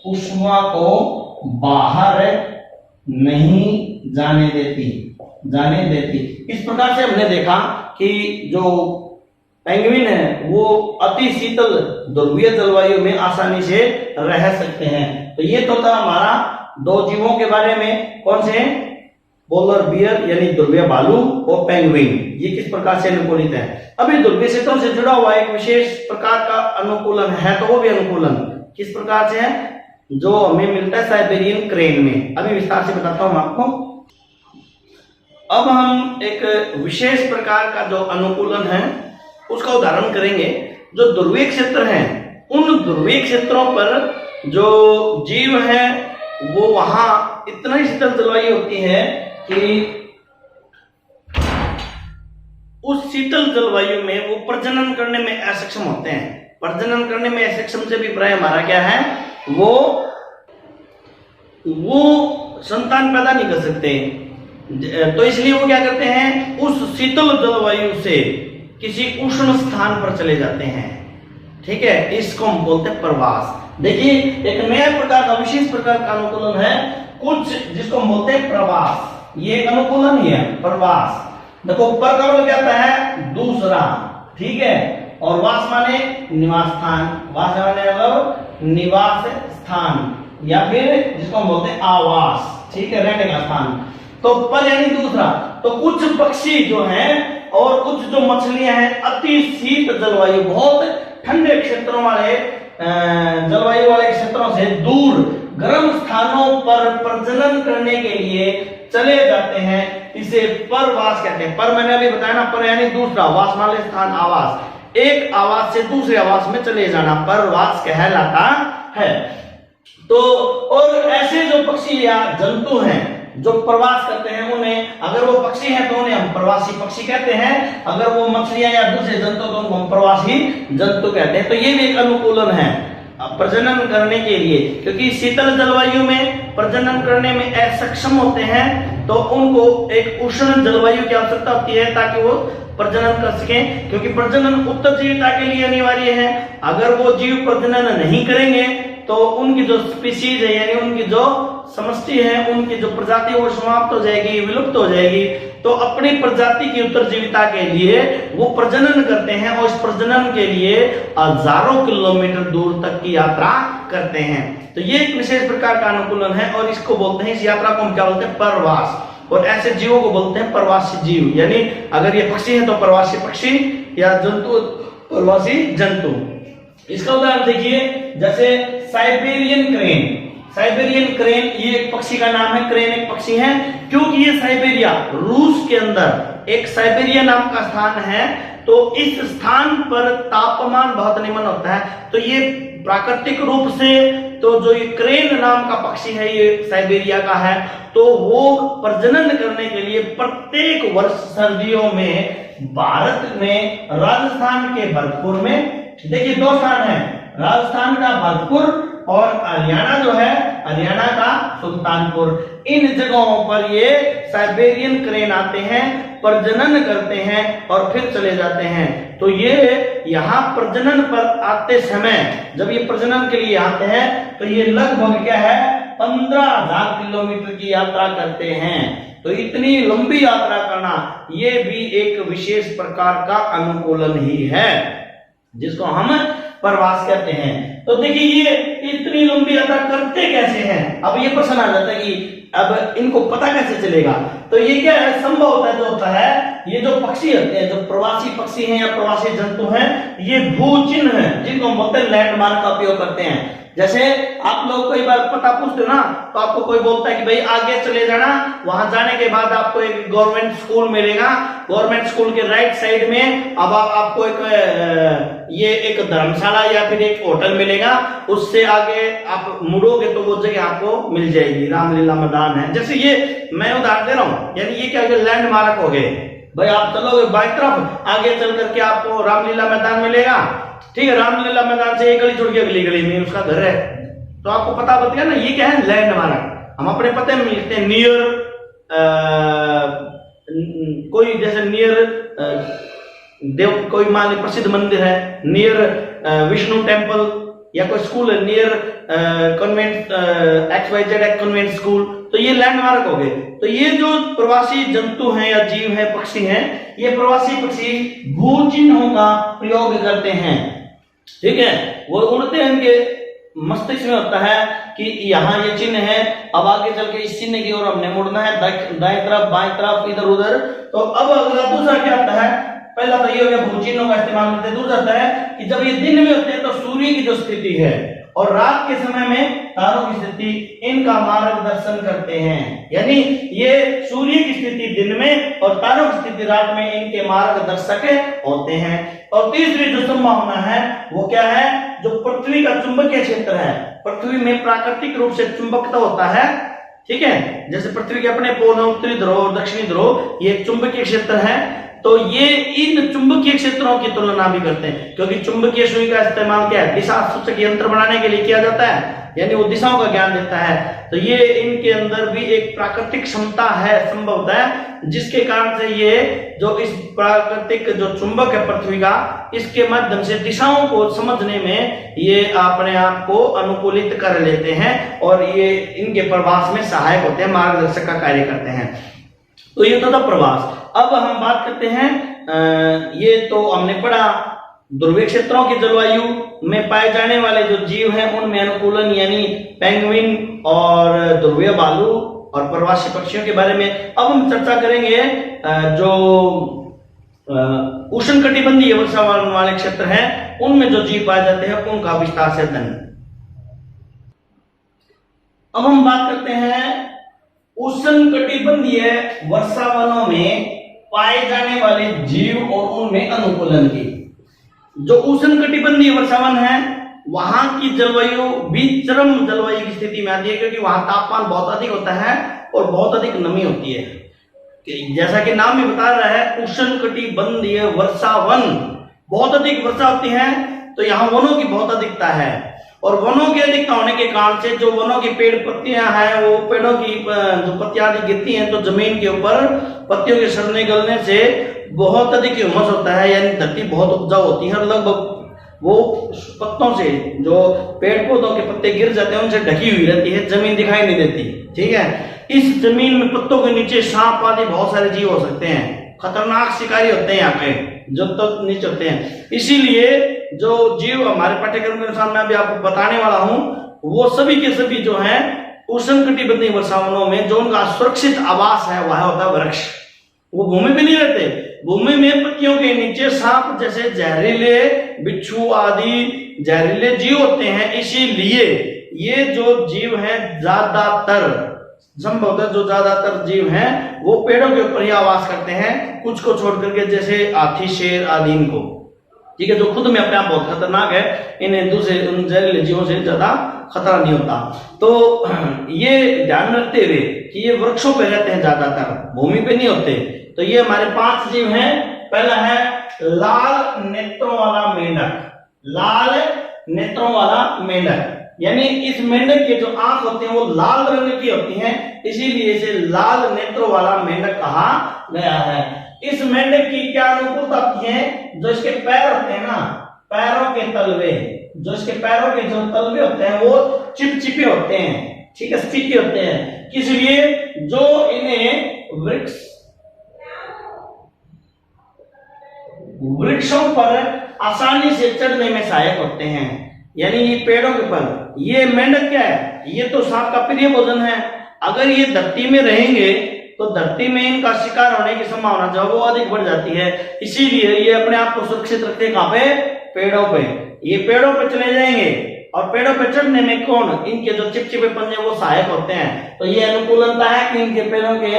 Speaker 1: उष्मा को बाहर नहीं जाने देती। इस प्रकार से हमने देखा कि जो पेंगुइन है वो अति शीतल ध्रुवीय जलवायु में आसानी से रह सकते हैं। तो ये तो था हमारा दो जीवों के बारे में, कौन से, पोलर बियर यानी ध्रुवीय भालू और पेंगुइन, ये किस प्रकार से अनुकूलित है। अभी ध्रुवीय क्षेत्रों से जुड़ा हुआ एक विशेष प्रकार का अनुकूलन है, तो वो भी अनुकूलन किस प्रकार से है, जो हमें मिलता है साइबेरियन क्रेन में। अभी विस्तार से बताता हूं आपको। अब हम एक विशेष प्रकार का जो अनुकूलन है उसका उदाहरण करेंगे। जो ध्रुवीय क्षेत्र हैं, उन ध्रुवीय क्षेत्रों पर जो जीव हैं वो वहां इतना शीतल जलवायु होती है कि उस शीतल जलवायु में वो प्रजनन करने में असक्षम होते हैं। प्रजनन करने में असक्षम से भी प्राय हमारा क्या है, वो संतान पैदा नहीं कर सकते। तो इसलिए वो क्या करते हैं, उस शीतल जलवायु से किसी उष्ण स्थान पर चले जाते हैं, ठीक है, इसको हम बोलते हैं प्रवास। देखिए एक नया प्रकार का, विशेष प्रकार का अनुकूलन है कुछ, जिसको हम बोलते हैं प्रवास। ये एक अनुकूलन ही है, प्रवास। देखो पर का मतलब क्या होता है, दूसरा, ठीक है, और वास माने निवास स्थान, वास माने मतलब निवास स्थान, या फिर जिसको हम बोलते हैं आवास, ठीक है, रहने का स्थान। तो पर यानी दूसरा। तो कुछ पक्षी जो हैं और कुछ जो मछलियां हैं अति शीत जलवायु, बहुत ठंडे क्षेत्रों वाले जलवायु वाले क्षेत्रों से दूर गर्म स्थानों पर प्रजनन करने के लिए चले जाते हैं, इसे परवास कहते हैं। पर मैंने अभी बताया ना, पर यानी दूसरा, वास मान ले स्थान, आवास, एक आवास से दूसरे आवास में चले जाना परवास कहलाता है। तो और ऐसे जो पक्षी या जंतु हैं जो प्रवास करते हैं, उन्हें, अगर वो पक्षी हैं तो उन्हें हम प्रवासी पक्षी कहते हैं, अगर वो मछलियां या दूसरे जंतु तो उनको हम प्रवासी जंतु कहते हैं। तो ये भी एक अनुकूलन है प्रजनन करने के लिए, क्योंकि शीतल जलवायु में प्रजनन करने में असक्षम होते हैं, तो उनको एक उष्ण जलवायु की आवश्यकता होती है ताकि वो प्रजनन कर सकें, क्योंकि प्रजनन उत्तरजीविता के लिए अनिवार्य है। अगर वो जीव प्रजनन नहीं करेंगे तो उनकी जो स्पीशीज है, यानी उनकी जो समष्टि है, उनकी जो प्रजाति वो समाप्त हो जाएगी, विलुप्त हो जाएगी। तो अपनी प्रजाति की उत्तरजीविता के लिए वो प्रजनन करते हैं, और इस प्रजनन के लिए हजारों किलोमीटर दूर तक की यात्रा करते हैं। तो ये एक विशेष प्रकार का अनुकूलन है, और इसको बोलते हैं, इस यात्रा को हम क्या बोलते हैं, परवास। और ऐसे जीवों को बोलते हैं प्रवासी जीव, यानी अगर ये पक्षी है तो प्रवासी पक्षी, या जंतु प्रवासी जंतु। इसका उदाहरण देखिए, जैसे साइबेरियन क्रेन। साइबेरियन क्रेन ये एक पक्षी का नाम है, क्रेन एक पक्षी है, क्योंकि ये साइबेरिया, रूस के अंदर एक साइबेरिया नाम का स्थान है। तो इस स्थान पर तापमान बहुत निम्न होता है, तो ये प्राकृतिक रूप से, तो जो ये क्रेन नाम का पक्षी है ये साइबेरिया का है, तो वो प्रजनन करने के लिए प्रत्येक वर्ष सर्दियों में भारत में राजस्थान के भरतपुर में, देखिए दो स्थान है, राजस्थान का भरतपुर और हरियाणा जो है, हरियाणा का सुल्तानपुर, इन जगहों पर ये साइबेरियन क्रेन आते हैं, प्रजनन करते हैं और फिर चले जाते हैं। तो ये यहाँ प्रजनन पर आते समय, जब ये प्रजनन के लिए आते हैं, तो ये लगभग क्या है, 15,000 किलोमीटर की यात्रा करते हैं। तो इतनी लंबी यात्रा करना ये भी एक विशेष प्रकार का अनुकूलन ही है, जिसको हम प्रवास कहते हैं। तो देखिए ये इतनी लंबी यात्रा करते कैसे हैं, अब ये प्रश्न आ जाता है कि अब इनको पता कैसे चलेगा। तो ये क्या है, संभव होता है, जो होता है, ये जो पक्षी होते हैं, जो प्रवासी पक्षी हैं या प्रवासी जंतु हैं, ये भू चिन्ह है, जिनको हम बोलते हैं लैंडमार्क का उपयोग करते हैं। जैसे आप लोग कई बार पता पूछते हो ना, तो आपको कोई बोलता है कि भाई आगे चले जाना, वहां जाने के बाद आपको एक गवर्नमेंट स्कूल मिलेगा, गवर्नमेंट स्कूल के राइट साइड में अब आपको एक धर्मशाला या फिर एक होटल मिलेगा, उससे आगे आप मुड़ोगे तो वो जगह आपको मिल जाएगी, रामलीला मैदान है। जैसे ये मैं उदाहरण दे रहा हूं, यानी ये क्या लैंडमार्क हो गए, भाई आप चलोगे बाई तरफ, आगे चल करके आपको रामलीला मैदान मिलेगा, ठीक है, रामलीला मैदान से एक गली छोड़ के अगली गली में उसका घर है, तो आपको पता बता ना, ये क्या है, लैंडमार्क। हम अपने पते में लिखते हैं नियर, कोई जैसे नियर देव, कोई मान ली प्रसिद्ध मंदिर है, नियर विष्णु टेम्पल, या कोई स्कूल है near convent XYZ convent school, तो ये लैंडमार्क हो गए। तो ये जो प्रवासी जंतु हैं या जीव हैं, पक्षी हैं, ये प्रवासी पक्षी भू चिन्हों का प्रयोग करते हैं, ठीक है, वो उड़ते हैं, इनके मस्तिष्क में होता है कि यहाँ ये चिन्ह है, अब आगे चल के इस चिन्ह की ओर हमने मुड़ना है, दाएं तरफ बाएं तरफ इधर उधर। तो अब अगला दूसरा क्या आता है, पहला तो ये हो गया भू चिन्हों का इस्तेमाल करते हैं। दूसरा आता है कि जब ये दिन में होते हैं तो सूर्य की जो स्थिति है और रात के समय में तारों की स्थिति, इनका मार्गदर्शन करते हैं, यानी ये सूर्य की स्थिति दिन में और तारों की स्थिति रात में इनके मार्गदर्शक होते हैं। और तीसरी जो संभावना है वो क्या है, जो पृथ्वी का चुंबकीय क्षेत्र है, पृथ्वी में प्राकृतिक रूप से चुंबकता होता है, ठीक है, जैसे पृथ्वी के अपने पोल उत्तरी ध्रुव और दक्षिणी ध्रुव, ये चुंबकीय क्षेत्र है। तो ये इन चुंबकीय क्षेत्रों की तुलना भी करते हैं, क्योंकि चुंबकीय सुई का इस्तेमाल क्या है, दिशा सूचक यंत्र बनाने के लिए किया जाता है, यानी वो दिशाओं का ज्ञान देता है। तो ये इनके अंदर भी एक प्राकृतिक क्षमता है संभवतः, जिसके कारण से ये जो इस प्राकृतिक जो चुंबक है पृथ्वी का, इसके माध्यम से दिशाओं को समझने में ये अपने आप को अनुकूलित कर लेते हैं और ये इनके प्रवास में सहायक होते हैं, मार्गदर्शक का कार्य करते हैं। तो ये तो था प्रवास। अब हम बात करते हैं, ये तो हमने पढ़ा ध्रुवीय क्षेत्रों की जलवायु में पाए जाने वाले जो जीव हैं उनमें अनुकूलन यानी पेंगुइन और ध्रुवीय भालू और प्रवासी पक्षियों के बारे में। अब हम चर्चा करेंगे जो उष्णकटिबंधीय वर्षावन वाले क्षेत्र हैं उनमें जो जीव पाए जाते हैं उनका विस्तार से अध्ययन। अब हम बात करते हैं उष्णकटिबंधीय वर्षावनों में पाए जाने वाले जीव और उनमें अनुकूलन की। जो उष्णकटिबंधीय वर्षावन है वहां की जलवायु भी चरम जलवायु की स्थिति में आती है, क्योंकि वहां तापमान बहुत अधिक होता है और बहुत अधिक नमी होती है। जैसा कि नाम भी बता रहा है, उष्णकटिबंधीय वर्षावन, बहुत अधिक वर्षा होती है, तो यहाँ वनों की बहुत अधिकता है। और वनों की अधिकता होने के कारण से जो वनों की पेड़ पत्तियां हैं, वो पेड़ों की जो पत्तियां गिरती हैं तो जमीन के ऊपर पत्तियों के सड़ने गलने से बहुत अधिक ह्यूमस होता है, यानी धरती बहुत उपजाऊ होती है और लगभग वो पत्तों से, जो पेड़ पौधों के पत्ते गिर जाते हैं उनसे ढकी हुई रहती है, जमीन दिखाई नहीं देती। ठीक है, इस जमीन में पत्तों के नीचे सांप आदि बहुत सारे जीव हो सकते हैं, खतरनाक शिकारी होते हैं यहाँ पे जो तक नीचे होते हैं। इसीलिए जो जीव हमारे पाठ्यक्रम के अनुसार मैं अभी आपको बताने वाला हूं, वो सभी के सभी जो हैं उष्णकटिबंधीय वर्षावनों में जो उनका सुरक्षित आवास है वह होता है वृक्ष। वो भूमि पे नहीं रहते, भूमि में पत्तियों के नीचे सांप जैसे जहरीले बिच्छू आदि जहरीले जीव होते हैं। इसीलिए ये जो जीव हैं ज्यादातर, संभवतः जो ज्यादातर जीव हैं वो पेड़ों के ऊपर ही आवास करते हैं, कुछ को छोड़ करके, जैसे हाथी शेर आदि इनको। ठीक है, जो खुद में अपने आप बहुत खतरनाक है, इन्हें दूसरे उन जहरीले जीवों से ज्यादा खतरा नहीं होता। तो ये ध्यान रखते हुए कि ये वृक्षों पे रहते हैं ज्यादातर, भूमि पे नहीं होते। तो ये हमारे 5 जीव हैं। पहला है लाल नेत्रों वाला मेंढक। लाल नेत्रों वाला मेंढक यानी इस मेंढक के जो आंख होते हैं वो लाल रंग की होती हैं, इसीलिए इसे लाल नेत्रों वाला मेंढक कहा गया है। इस मेंढक की क्या अनुकूलता होती है, जो इसके पैर होते हैं ना, पैरों के तलवे, जो इसके पैरों के जो तलवे होते हैं वो चिपचिपे होते हैं, ठीक है, स्टिकी होते हैं। इसलिए जो इन्हें वृक्षों पर आसानी से चढ़ने में सहायक होते हैं, यानी ये पेड़ों के ऊपर। ये मेंढक क्या है, ये तो सांप का प्रिय भोजन है। अगर ये धरती में रहेंगे तो धरती में इनका शिकार होने की संभावना जो वो अधिक बढ़ जाती है। इसीलिए ये अपने आप को सुरक्षित रखते हैं कहां पे, पेड़ों पे। ये पेड़ों पे चले जाएंगे और पेड़ों पे चढ़ने में कौन, इनके जो चिपचिपे पंजे वो सहायक होते हैं। तो ये अनुकूलता है कि इनके पैरों के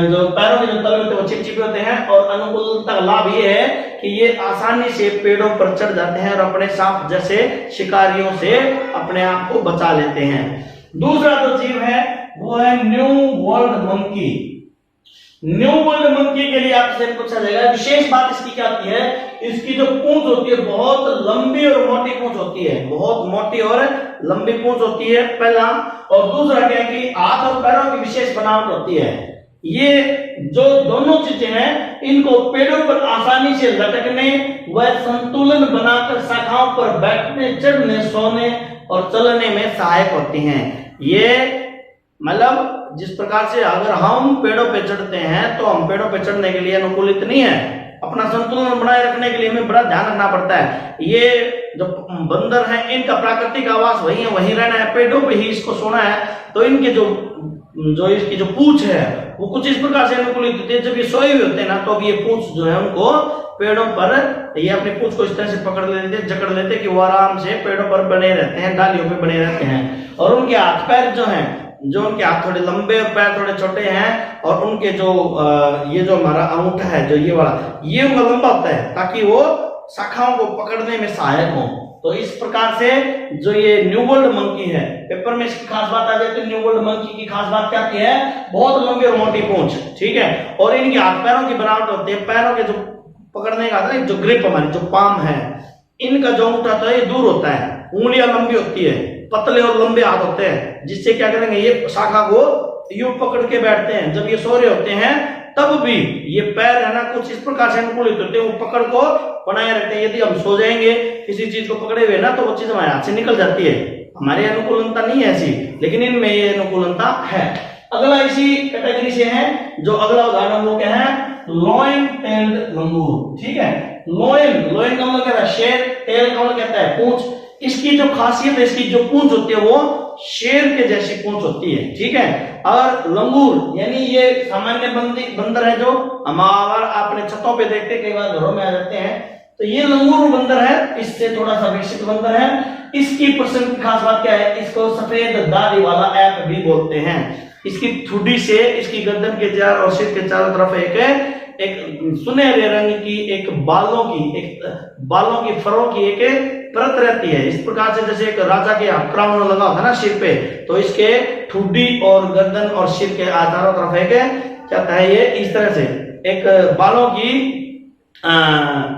Speaker 1: जो तलवे होते हैं वो चिपचिपे होते हैं। और अनुकूलता का लाभ ये है कि ये आसानी से पेड़ों पर चढ़ जाते हैं और अपने सांप जैसे शिकारियों से अपने आप को बचा लेते हैं। दूसरा जो जीव है वो है new world monkey. New world monkey के लिए आपसे पूछा जाएगा, विशेष बात इसकी क्या होती है, इसकी जो पूंछ होती है बहुत लंबी और मोटी पूंछ होती है, बहुत मोटी और लंबी पूंछ होती है, पहला। और दूसरा क्या है कि हाथ और पैरों की विशेष बनावट होती है। ये जो दोनों चीजें हैं इनको पेड़ों पर आसानी से लटकने व संतुलन बनाकर शाखाओं पर बैठने, चढ़ने, सोने और चलने में सहायक होती हैं। ये मतलब जिस प्रकार से अगर हम पेड़ों पे चढ़ते हैं तो हम पेड़ों पे चढ़ने के लिए अनुकूलित नहीं है, अपना संतुलन बनाए रखने के लिए हमें बड़ा ध्यान रखना पड़ता है। ये जो बंदर हैं इनका प्राकृतिक आवास वही है, वहीं रहना है, पेड़ों पे ही इसको सोना है। तो इनके जो इसकी जो पूंछ है वो कुछ इस प्रकार से अनुकूलित होती है, जब ये सोए हुए होते हैं ना तो अब ये पूंछ जो है उनको पेड़ों पर, ये अपनी पूंछ को इस तरह से पकड़ लेते हैं, जकड़ लेते हैं कि वो आराम से पेड़ों पर बने रहते हैं, डालियों पे बने रहते हैं। और उनके हाथ पैर जो हैं, जो उनके हाथ थोड़े लंबे और पैर थोड़े छोटे हैं, और उनके जो ये जो हमारा अंगूठा है जो ये वाला, ये उनका लंबा होता है ताकि वो शाखाओं को पकड़ने में सहायक हो। तो इस प्रकार से जो ये न्यू वर्ल्ड मंकी है, पेपर में इसकी खास बात आ जाए तो न्यू वर्ल्ड मंकी की खास बात क्या है, बहुत लंबी और मोटी पूंछ, ठीक है। और इनके हाथ पैरों की बनावट होती है, पैरों के जो पकड़ने का जो ग्रिप हमारी जो पाम है, इनका जो अंगूठा होता है ये दूर होता है, उंगलियां लंबी होती है, पतले और लंबे हाथ होते हैं, जिससे क्या करेंगे, ये शाखा को यूं पकड़ के बैठते हैं। जब ये सो रहे होते हैं तब भी ये पैर है ना कुछ इस प्रकार से अनुकूलित होते हैं, वो पकड़ को बनाए रखते हैं। यदि हम सो जाएंगे किसी चीज को पकड़े हुए ना, तो वो चीज हमारे हाथ से निकल जाती है। हमारे अनुकूलनता नहीं है ऐसी, लेकिन इनमें ये अनुकूलनता है। अगला इसी कैटेगरी से है, जो अगला उदाहरण वो क्या है, लॉयन टेल्ड लंगूर। ठीक है, लॉयन का मतलब क्या है, शेर, टेल का मतलब कहता है पूंछ। इसकी जो खासियत है, इसकी जो पूंछ होती है वो शेर के जैसी पूंछ होती है। ठीक है, और लंगूर यानी ये सामान्य बंदर है जो हमारा अपने छतों पे देखते, कई बार घरों में आ जाते हैं, तो ये लंगूर बंदर है, इससे थोड़ा सा विकसित बंदर है। इसकी पर्सन की खास बात क्या है, इसको सफेद दाढ़ी वाला ऐप भी बोलते हैं। इसकी ठुड्डी से इसकी गर्दन के चार और सिर के चारों तरफ एक सुनहरे रंग की एक बालों की फरों की एक परत रहती है। इस प्रकार से जैसे एक राजा के क्राउन लगा होता है ना सिर पे, तो इसके ठुड्डी और गर्दन और सिर के चारों तरफ एक क्या है, ये इस तरह से एक बालों की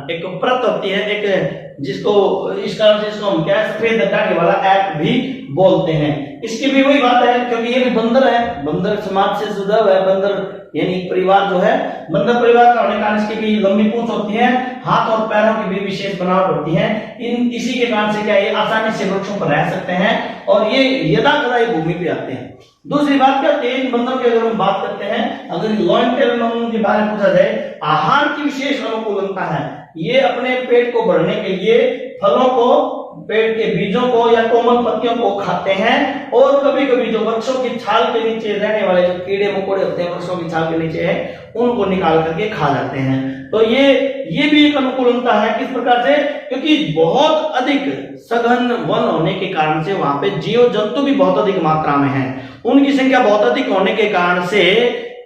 Speaker 1: एक परत होती है, एक जिसको इस कारण से इसको हम क्या सफेद दाढ़ी वाला ऐप भी बोलते हैं। इसकी भी वही बात है, क्योंकि ये भी बंदर है, बंदर समाज से जुड़ा हुआ है। बंदर यानी परिवार जो है, बंदर परिवार का होने के कारण इसकी भी लंबी पूंछ होती है, हाथ और पैरों की भी विशेष बनावट होती है। इसी के कारण से क्या ये आसानी से वृक्षों पर रह सकते हैं और ये यदाकदा भूमि पे आते हैं। दूसरी बात क्या होती है, इन बंदरों की अगर हम बात करते हैं, अगर लॉयन टेल लंगूर के बारे में पूछा जाए, आहार की विशेष अनुकूलता है। ये अपने पेट को भरने के लिए फलों को, पेड़ के बीजों को या कोमल पत्तियों को खाते हैं, और कभी कभी जो वृक्षों की छाल के नीचे रहने वाले जो कीड़े मकोड़े होते हैं वृक्षों की छाल के नीचे है, उनको निकाल करके खा जाते हैं। तो ये भी एक अनुकूलता है। किस प्रकार से, क्योंकि बहुत अधिक सघन वन होने के कारण से वहां पे जीव जंतु भी बहुत अधिक मात्रा में है, उनकी संख्या बहुत अधिक होने के कारण से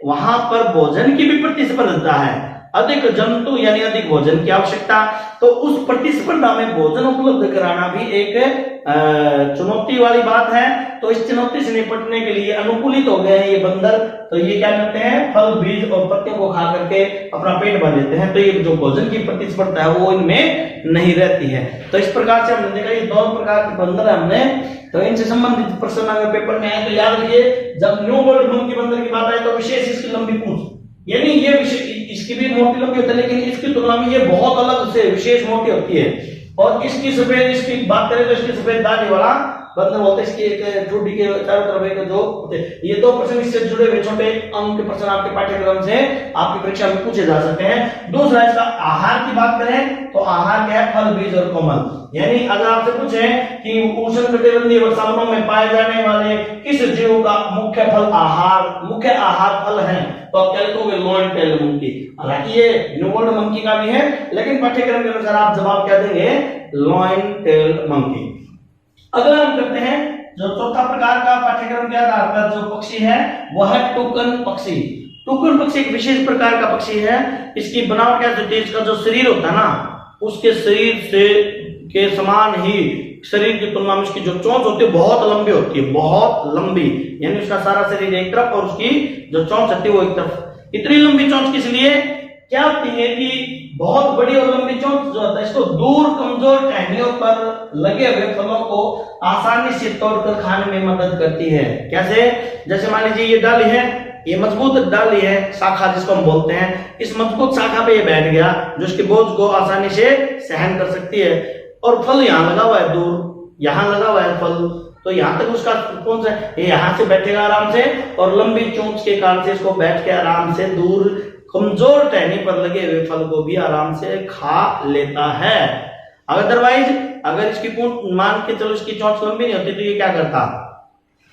Speaker 1: वहां पर भोजन की भी प्रतिस्पर्धा है। अधिक जंतु यानी अधिक भोजन की आवश्यकता, तो उस प्रतिस्पर्धा में भोजन उपलब्ध कराना भी एक चुनौती वाली बात है। तो इस चुनौती से निपटने के लिए अनुकूलित हो गए हैं ये बंदर। तो ये क्या करते हैं, फल, बीज और पत्तियों को खा करके अपना पेट भर लेते हैं। तो ये जो भोजन की प्रतिस्पर्धा है वो इनमें नहीं रहती है। तो इस प्रकार से हमने देखा ये दो प्रकार के बंदर है हमने। तो इनसे संबंधित प्रश्न अगर पेपर में आए तो याद रखिए, जब न्यू वर्ल्ड मंकी बंदर की बात आए तो विशेष इसकी लंबी पूंछ, यानी ये इसकी भी मोटी लंबी होती है, लेकिन इसकी तुलना में ये बहुत अलग से विशेष मोटी होती है। और इसकी सफेद, इसकी बात करें तो इसकी सफेद दाढ़ी वाला बंदर होता है। इसकी एक ठुड्डी के चारों तरफ एक जो होते हैं, ये दो प्रश्न इससे जुड़े हुए छोटे अंक के प्रश्न आपके पाठ्यक्रम से आपकी परीक्षा में पूछे जा सकते हैं। दूसरा, इसका आहार की बात करें तो आहार क्या है, फल, बीज और कोमल। यानी अगर आपसे पूछे कि उष्णकटिबंधीय वर्षावनों में पाए जाने वाले किस जीव का मुख्य आहार फल है, तो आप क्या लिखोगे, लॉयन टेल मंकी। हालांकि ये न्यू वर्ल्ड मंकी का भी है, लेकिन पाठ्यक्रम के अनुसार आप जवाब क्या देंगे, लॉयन टेल मंकी। अगला हम करते हैं जो चौथा प्रकार का पाठ्यक्रम के आधार पर जो पक्षी है वह है टुकन पक्षी। टुकन पक्षी एक विशेष प्रकार का पक्षी है। इसकी बनावट क्या होती है, इसका जो शरीर होता है ना, उसके शरीर से के समान ही शरीर की तुलना में इसकी जो चोंच होती है बहुत लंबी होती है, बहुत लंबी। यानी उसका सारा शरीर एक तरफ और उसकी जो चोंच होती है वो एक तरफ। इतनी लंबी चोंच किस लिए, क्या होती है कि बहुत बड़ी और लंबी चोंच जो होता है इसको दूर कमजोर टहनियों पर लगे हुए फलों को आसानी से तोड़कर खाने में मदद करती है। कैसे, जैसे मान लीजिए ये डाली है, ये मजबूत डाली है, शाखा जिसको हम बोलते हैं, इस मजबूत शाखा पे ये बैठ गया जो इसके बोझ को आसानी से सहन कर सकती है। और फल यहाँ लगा हुआ है, दूर यहाँ लगा हुआ है फल, तो यहाँ तक उसका कौन सा, ये यहाँ से बैठेगा आराम से, और लंबी चोंच के कारण से इसको बैठ के आराम से दूर कमजोर टहनी पर लगे हुए फल को भी आराम से खा लेता है। अदरवाइज अगर इसकी पूंछ मान के चलो इसकी चोंच लंबी नहीं होती तो ये क्या करता,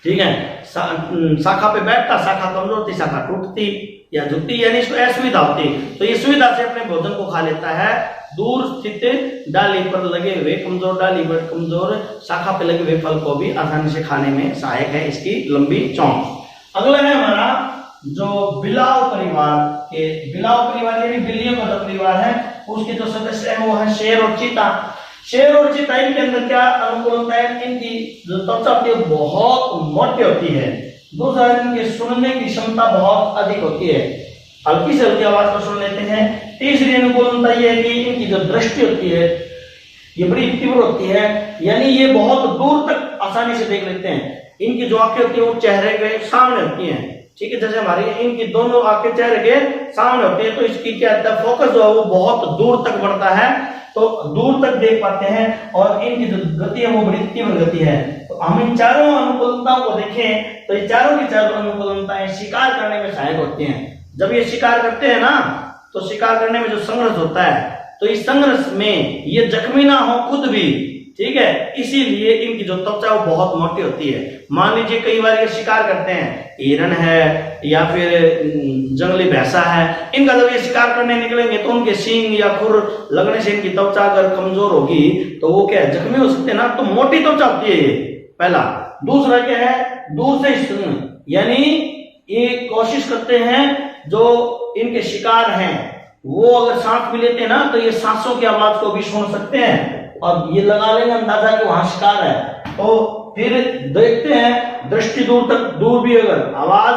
Speaker 1: ठीक है, शाखा पे बैठता, शाखा कमजोर थी, शाखा टूटती या झुकती, यानी इसको असुविधा होती, तो ये सुविधा से अपने भोजन को खा लेता है। दूर स्थित डाली पर लगे हुए कमजोर शाखा पे लगे हुए फल को भी आसानी से खाने में सहायक है इसकी लंबी चोंच। अगला है हमारा जो बिलाव परिवार यानी बिल्लियों का जो परिवार है उसके जो सदस्य है वो है शेर और चीता। शेर और चीता इनके अंदर क्या अनुकूलता है, इनकी जो त्वचा होती है बहुत मोटी होती है। दूसरा, इनके सुनने की क्षमता बहुत अधिक होती है, हल्की से हल्की आवाज को सुन लेते हैं। तीसरी अनुकूलता ये है कि इनकी जो दृष्टि होती है ये बड़ी तीव्र होती है, यानी ये बहुत दूर तक आसानी से देख लेते हैं। इनकी जो आंखें होती है वो चेहरे के सामने होती हैं, ठीक है, जैसे हमारी इनकी दोनों आंखें चेहरे के सामने होती है, तो इसकी क्या होता है, फोकस जो है वो बहुत दूर तक बढ़ता है, तो दूर तक देख पाते हैं, और इनकी जो गति है वो बड़ी तीव्र गति है। तो हम इन चारों अनुकूलताओं को देखें तो ये चारों की चारों अनुकूलताएं शिकार करने में सहायक होती हैं। जब ये शिकार करते हैं ना, तो शिकार करने में जो संघर्ष होता है, तो इस संघर्ष में ये जख्मी ना हो खुद भी, ठीक है, इसीलिए इनकी जो त्वचा वो बहुत मोटी होती है। मान लीजिए कई बार ये शिकार करते हैं, हिरण है या फिर जंगली भैंसा है, इनका जब ये शिकार करने निकलेंगे तो उनके सींग या खुर लगने से इनकी त्वचा अगर कमजोर होगी तो वो क्या है, जख्मी हो सकते हैं ना, तो मोटी त्वचा होती है ये, पहला। दूसरा क्या है, दूर से सुन, यानी ये कोशिश करते हैं जो इनके शिकार हैं वो अगर सांस भी लेते हैं ना, तो ये सांसों की आवाज को भी सुन सकते हैं, और ये लगा लेंगे अंदाजा कि वहां शिकार है। तो फिर देखते हैं दृष्टि दूर तक, दूर भी अगर आवाज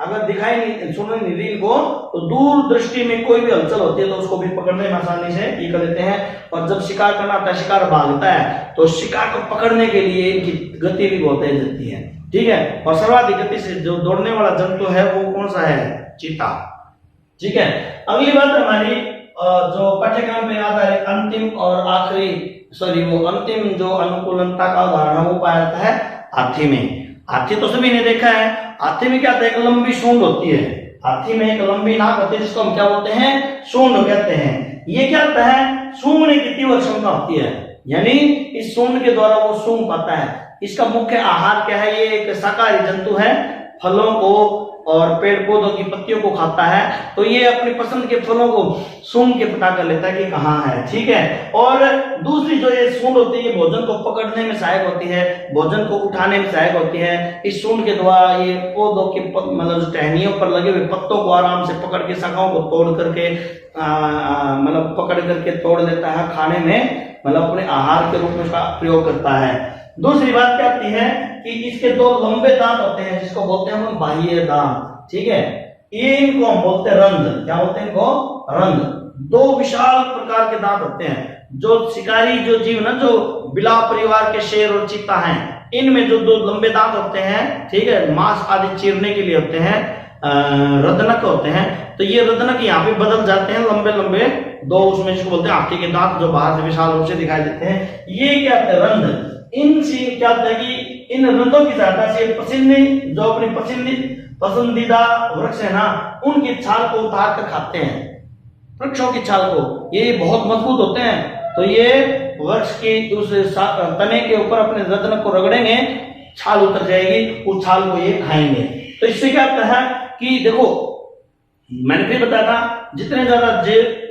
Speaker 1: अगर दिखाई नहीं, सुन नहीं रही इनको, तो दूर दृष्टि में कोई भी हलचल होती है तो उसको भी पकड़ने में आसानी से ये कर लेते हैं। और जब शिकार करना होता है, शिकार भागता है, तो शिकार को पकड़ने के लिए इनकी गति भी बहुत तेज रहती है, ठीक है। और सर्वाधिक गति से जो दौड़ने वाला जंतु है वो कौन सा है, चीता, ठीक है। अगली बात हमारी जो पाठ्यक्रम पे आधारित अंतिम और आखिरी वो अंतिम जो अनुकूलनता का उदाहरण है वो पाया जाता है हाथी में। हाथी तो सभी ने देखा है, हाथी में क्या होता है, एक लंबी सूंड होती है, हाथी में एक लंबी नाक होती है जिसको हम क्या बोलते हैं, सूंड कहते हैं। ये क्या होता है, सूंघने की तीव्र क्षमता होती है, यानी इस सूंड के द्वारा वो सूंघ पाता है। इसका मुख्य आहार क्या है, ये एक शाकाहारी जंतु है, फलों को और पेड़ पौधों की पत्तियों को खाता है, तो ये अपनी पसंद के फलों को सूंघ के पता कर लेता है कि कहाँ है, ठीक है। और दूसरी जो ये सूंड होती है, ये भोजन को पकड़ने में सहायक होती है, भोजन को उठाने में सहायक होती है। इस सूंड के द्वारा ये पौधों के मतलब जो टहनियों पर लगे हुए पत्तों को आराम से पकड़ के, शाखाओं को तोड़ करके मतलब पकड़ करके तोड़ लेता है, खाने में मतलब अपने आहार के रूप में उसका प्रयोग करता है। दूसरी बात क्या आती है कि इसके दो लंबे दांत होते हैं जिसको बोलते हैं हम बाह्य दांत, ठीक है। ये इनको हम बोलते हैं रंध्र, क्या बोलते हैं इनको, रंध्र। दो विशाल प्रकार के दांत होते हैं। जो शिकारी जो जीव ना, जो बिलाव परिवार के शेर और चीता हैं, इनमें जो दो लंबे दांत होते हैं, ठीक है, मांस आदि चीरने के लिए होते हैं, रदनक होते हैं। तो ये रदनक यहाँ पे बदल जाते हैं, लंबे लंबे दो उसमें जिसको बोलते हैं हाथी के दांत, जो बाहर से विशाल रूप से दिखाई देते हैं। ये क्या होते हैं, रंध्र। इनसे क्या होता है कि इन रंध्रों की सहायता से पसीने जो अपनी पसंदीदा वृक्ष है ना, उनकी छाल को उतार कर खाते हैं, वृक्षों की छाल को। ये बहुत मजबूत होते हैं, तो ये वृक्ष की उस तने के ऊपर अपने रदनक को रगड़ेंगे, छाल उतर जाएगी, उस छाल को ये खाएंगे। तो इससे क्या होता है कि देखो, मैंने फिर बताया था, जितने ज्यादा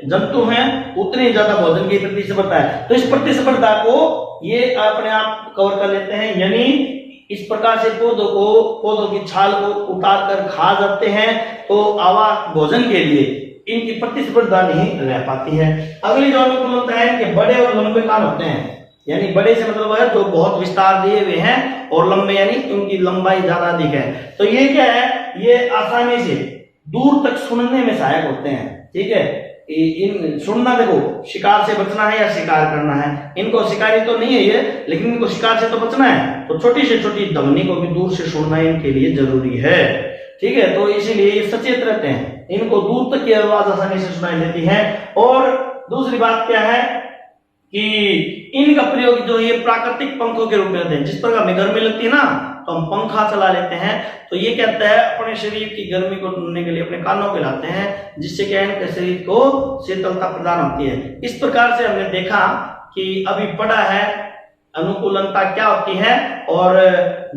Speaker 1: जंतु हैं उतनी ज्यादा भोजन की प्रतिस्पर्धा है। तो इस प्रतिस्पर्धा को ये अपने आप कवर कर लेते हैं, यानी इस प्रकार से पौधों की छाल को उतार कर खा जाते हैं, तो आवास भोजन के लिए इनकी प्रतिस्पर्धा नहीं रह पाती है। अगली जो अनुकूलता है कि बड़े और लंबे कान होते हैं, यानी बड़े से मतलब है जो बहुत विस्तार दिए हुए हैं, और लंबे यानी उनकी लंबाई ज्यादा अधिक है। तो ये क्या है, ये आसानी से दूर तक सुनने में सहायक होते हैं, ठीक है। इन सुनना, देखो शिकार से बचना है या शिकार करना है, इनको शिकारी तो नहीं है ये, लेकिन इनको शिकार से तो बचना है, तो छोटी से छोटी ध्वनि को भी दूर से सुनना इनके लिए जरूरी है, ठीक है। तो इसीलिए ये सचेत रहते हैं, इनको दूर तक की आवाज आसानी से सुनाई देती है। और दूसरी बात क्या है कि इनका प्रयोग जो ये प्राकृतिक पंखों के रूप में होते हैं। जिस प्रकार हमें गर्मी लगती है ना, तो हम पंखा चला लेते हैं, तो ये कहता है अपने शरीर की गर्मी को ढूंढने के लिए अपने कानों पे लाते हैं, जिससे क्या है इनके शरीर को शीतलता प्रदान होती है। इस प्रकार से हमने देखा कि अभी पढ़ा है अनुकूलनता क्या होती है, और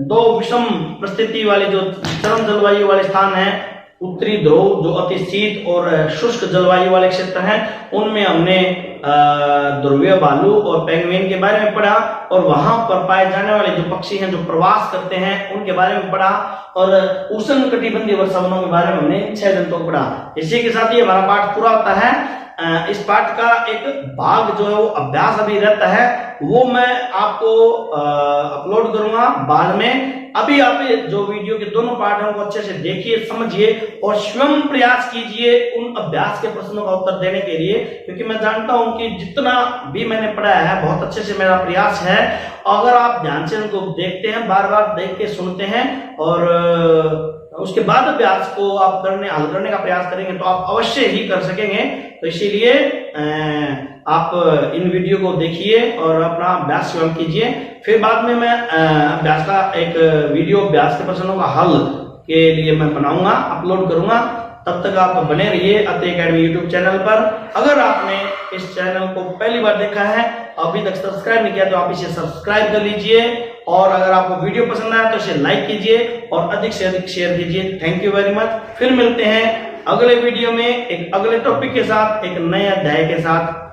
Speaker 1: दो विषम परिस्थिति वाले जो चरम जलवायु वाले स्थान है, उत्तरी ध्रुव जो अति शीत और शुष्क जलवायु वाले क्षेत्र हैं, उनमें हमने ध्रुवीय भालू और पेंगुइन के बारे में पढ़ा, और वहां पर पाए जाने वाले जो पक्षी हैं जो प्रवास करते हैं उनके बारे में पढ़ा, और उष्ण कटिबंधीय वर्षावनों के बारे में हमने 6 जंतुओं को पढ़ा। इसी के साथ ही हमारा पाठ पूरा होता है। इस पाठ का एक भाग जो है वो अभ्यास अभी रहता है, वो मैं आपको अपलोड करूंगा बाद में। अभी आप जो वीडियो के दोनों पार्ट हैं वो अच्छे से देखिए, समझिए और स्वयं प्रयास कीजिए उन अभ्यास के प्रश्नों का उत्तर देने के लिए, क्योंकि मैं जानता हूं कि जितना भी मैंने पढ़ाया है बहुत अच्छे से मेरा प्रयास है। अगर आप ध्यान से उनको देखते हैं, बार बार देख के सुनते हैं और उसके बाद अभ्यास को आप हल करने का प्रयास करेंगे तो आप अवश्य ही कर सकेंगे। तो इसीलिए आप इन वीडियो को देखिए और अपना अभ्यास स्वयं कीजिए। फिर बाद में मैं अभ्यास का एक वीडियो अभ्यास के प्रश्नों का हल के लिए मैं बनाऊंगा, अपलोड करूंगा। तब तक आप बने रहिए अति अकेडमी यूट्यूब चैनल पर। अगर आपने इस चैनल को पहली बार देखा है, अभी तक सब्सक्राइब नहीं किया, तो आप इसे सब्सक्राइब कर लीजिए और अगर आपको वीडियो पसंद आया तो इसे लाइक कीजिए और अधिक से अधिक शेयर कीजिए। Thank you very much. फिर मिलते हैं अगले वीडियो में एक अगले टॉपिक के साथ, एक नए अध्याय के साथ।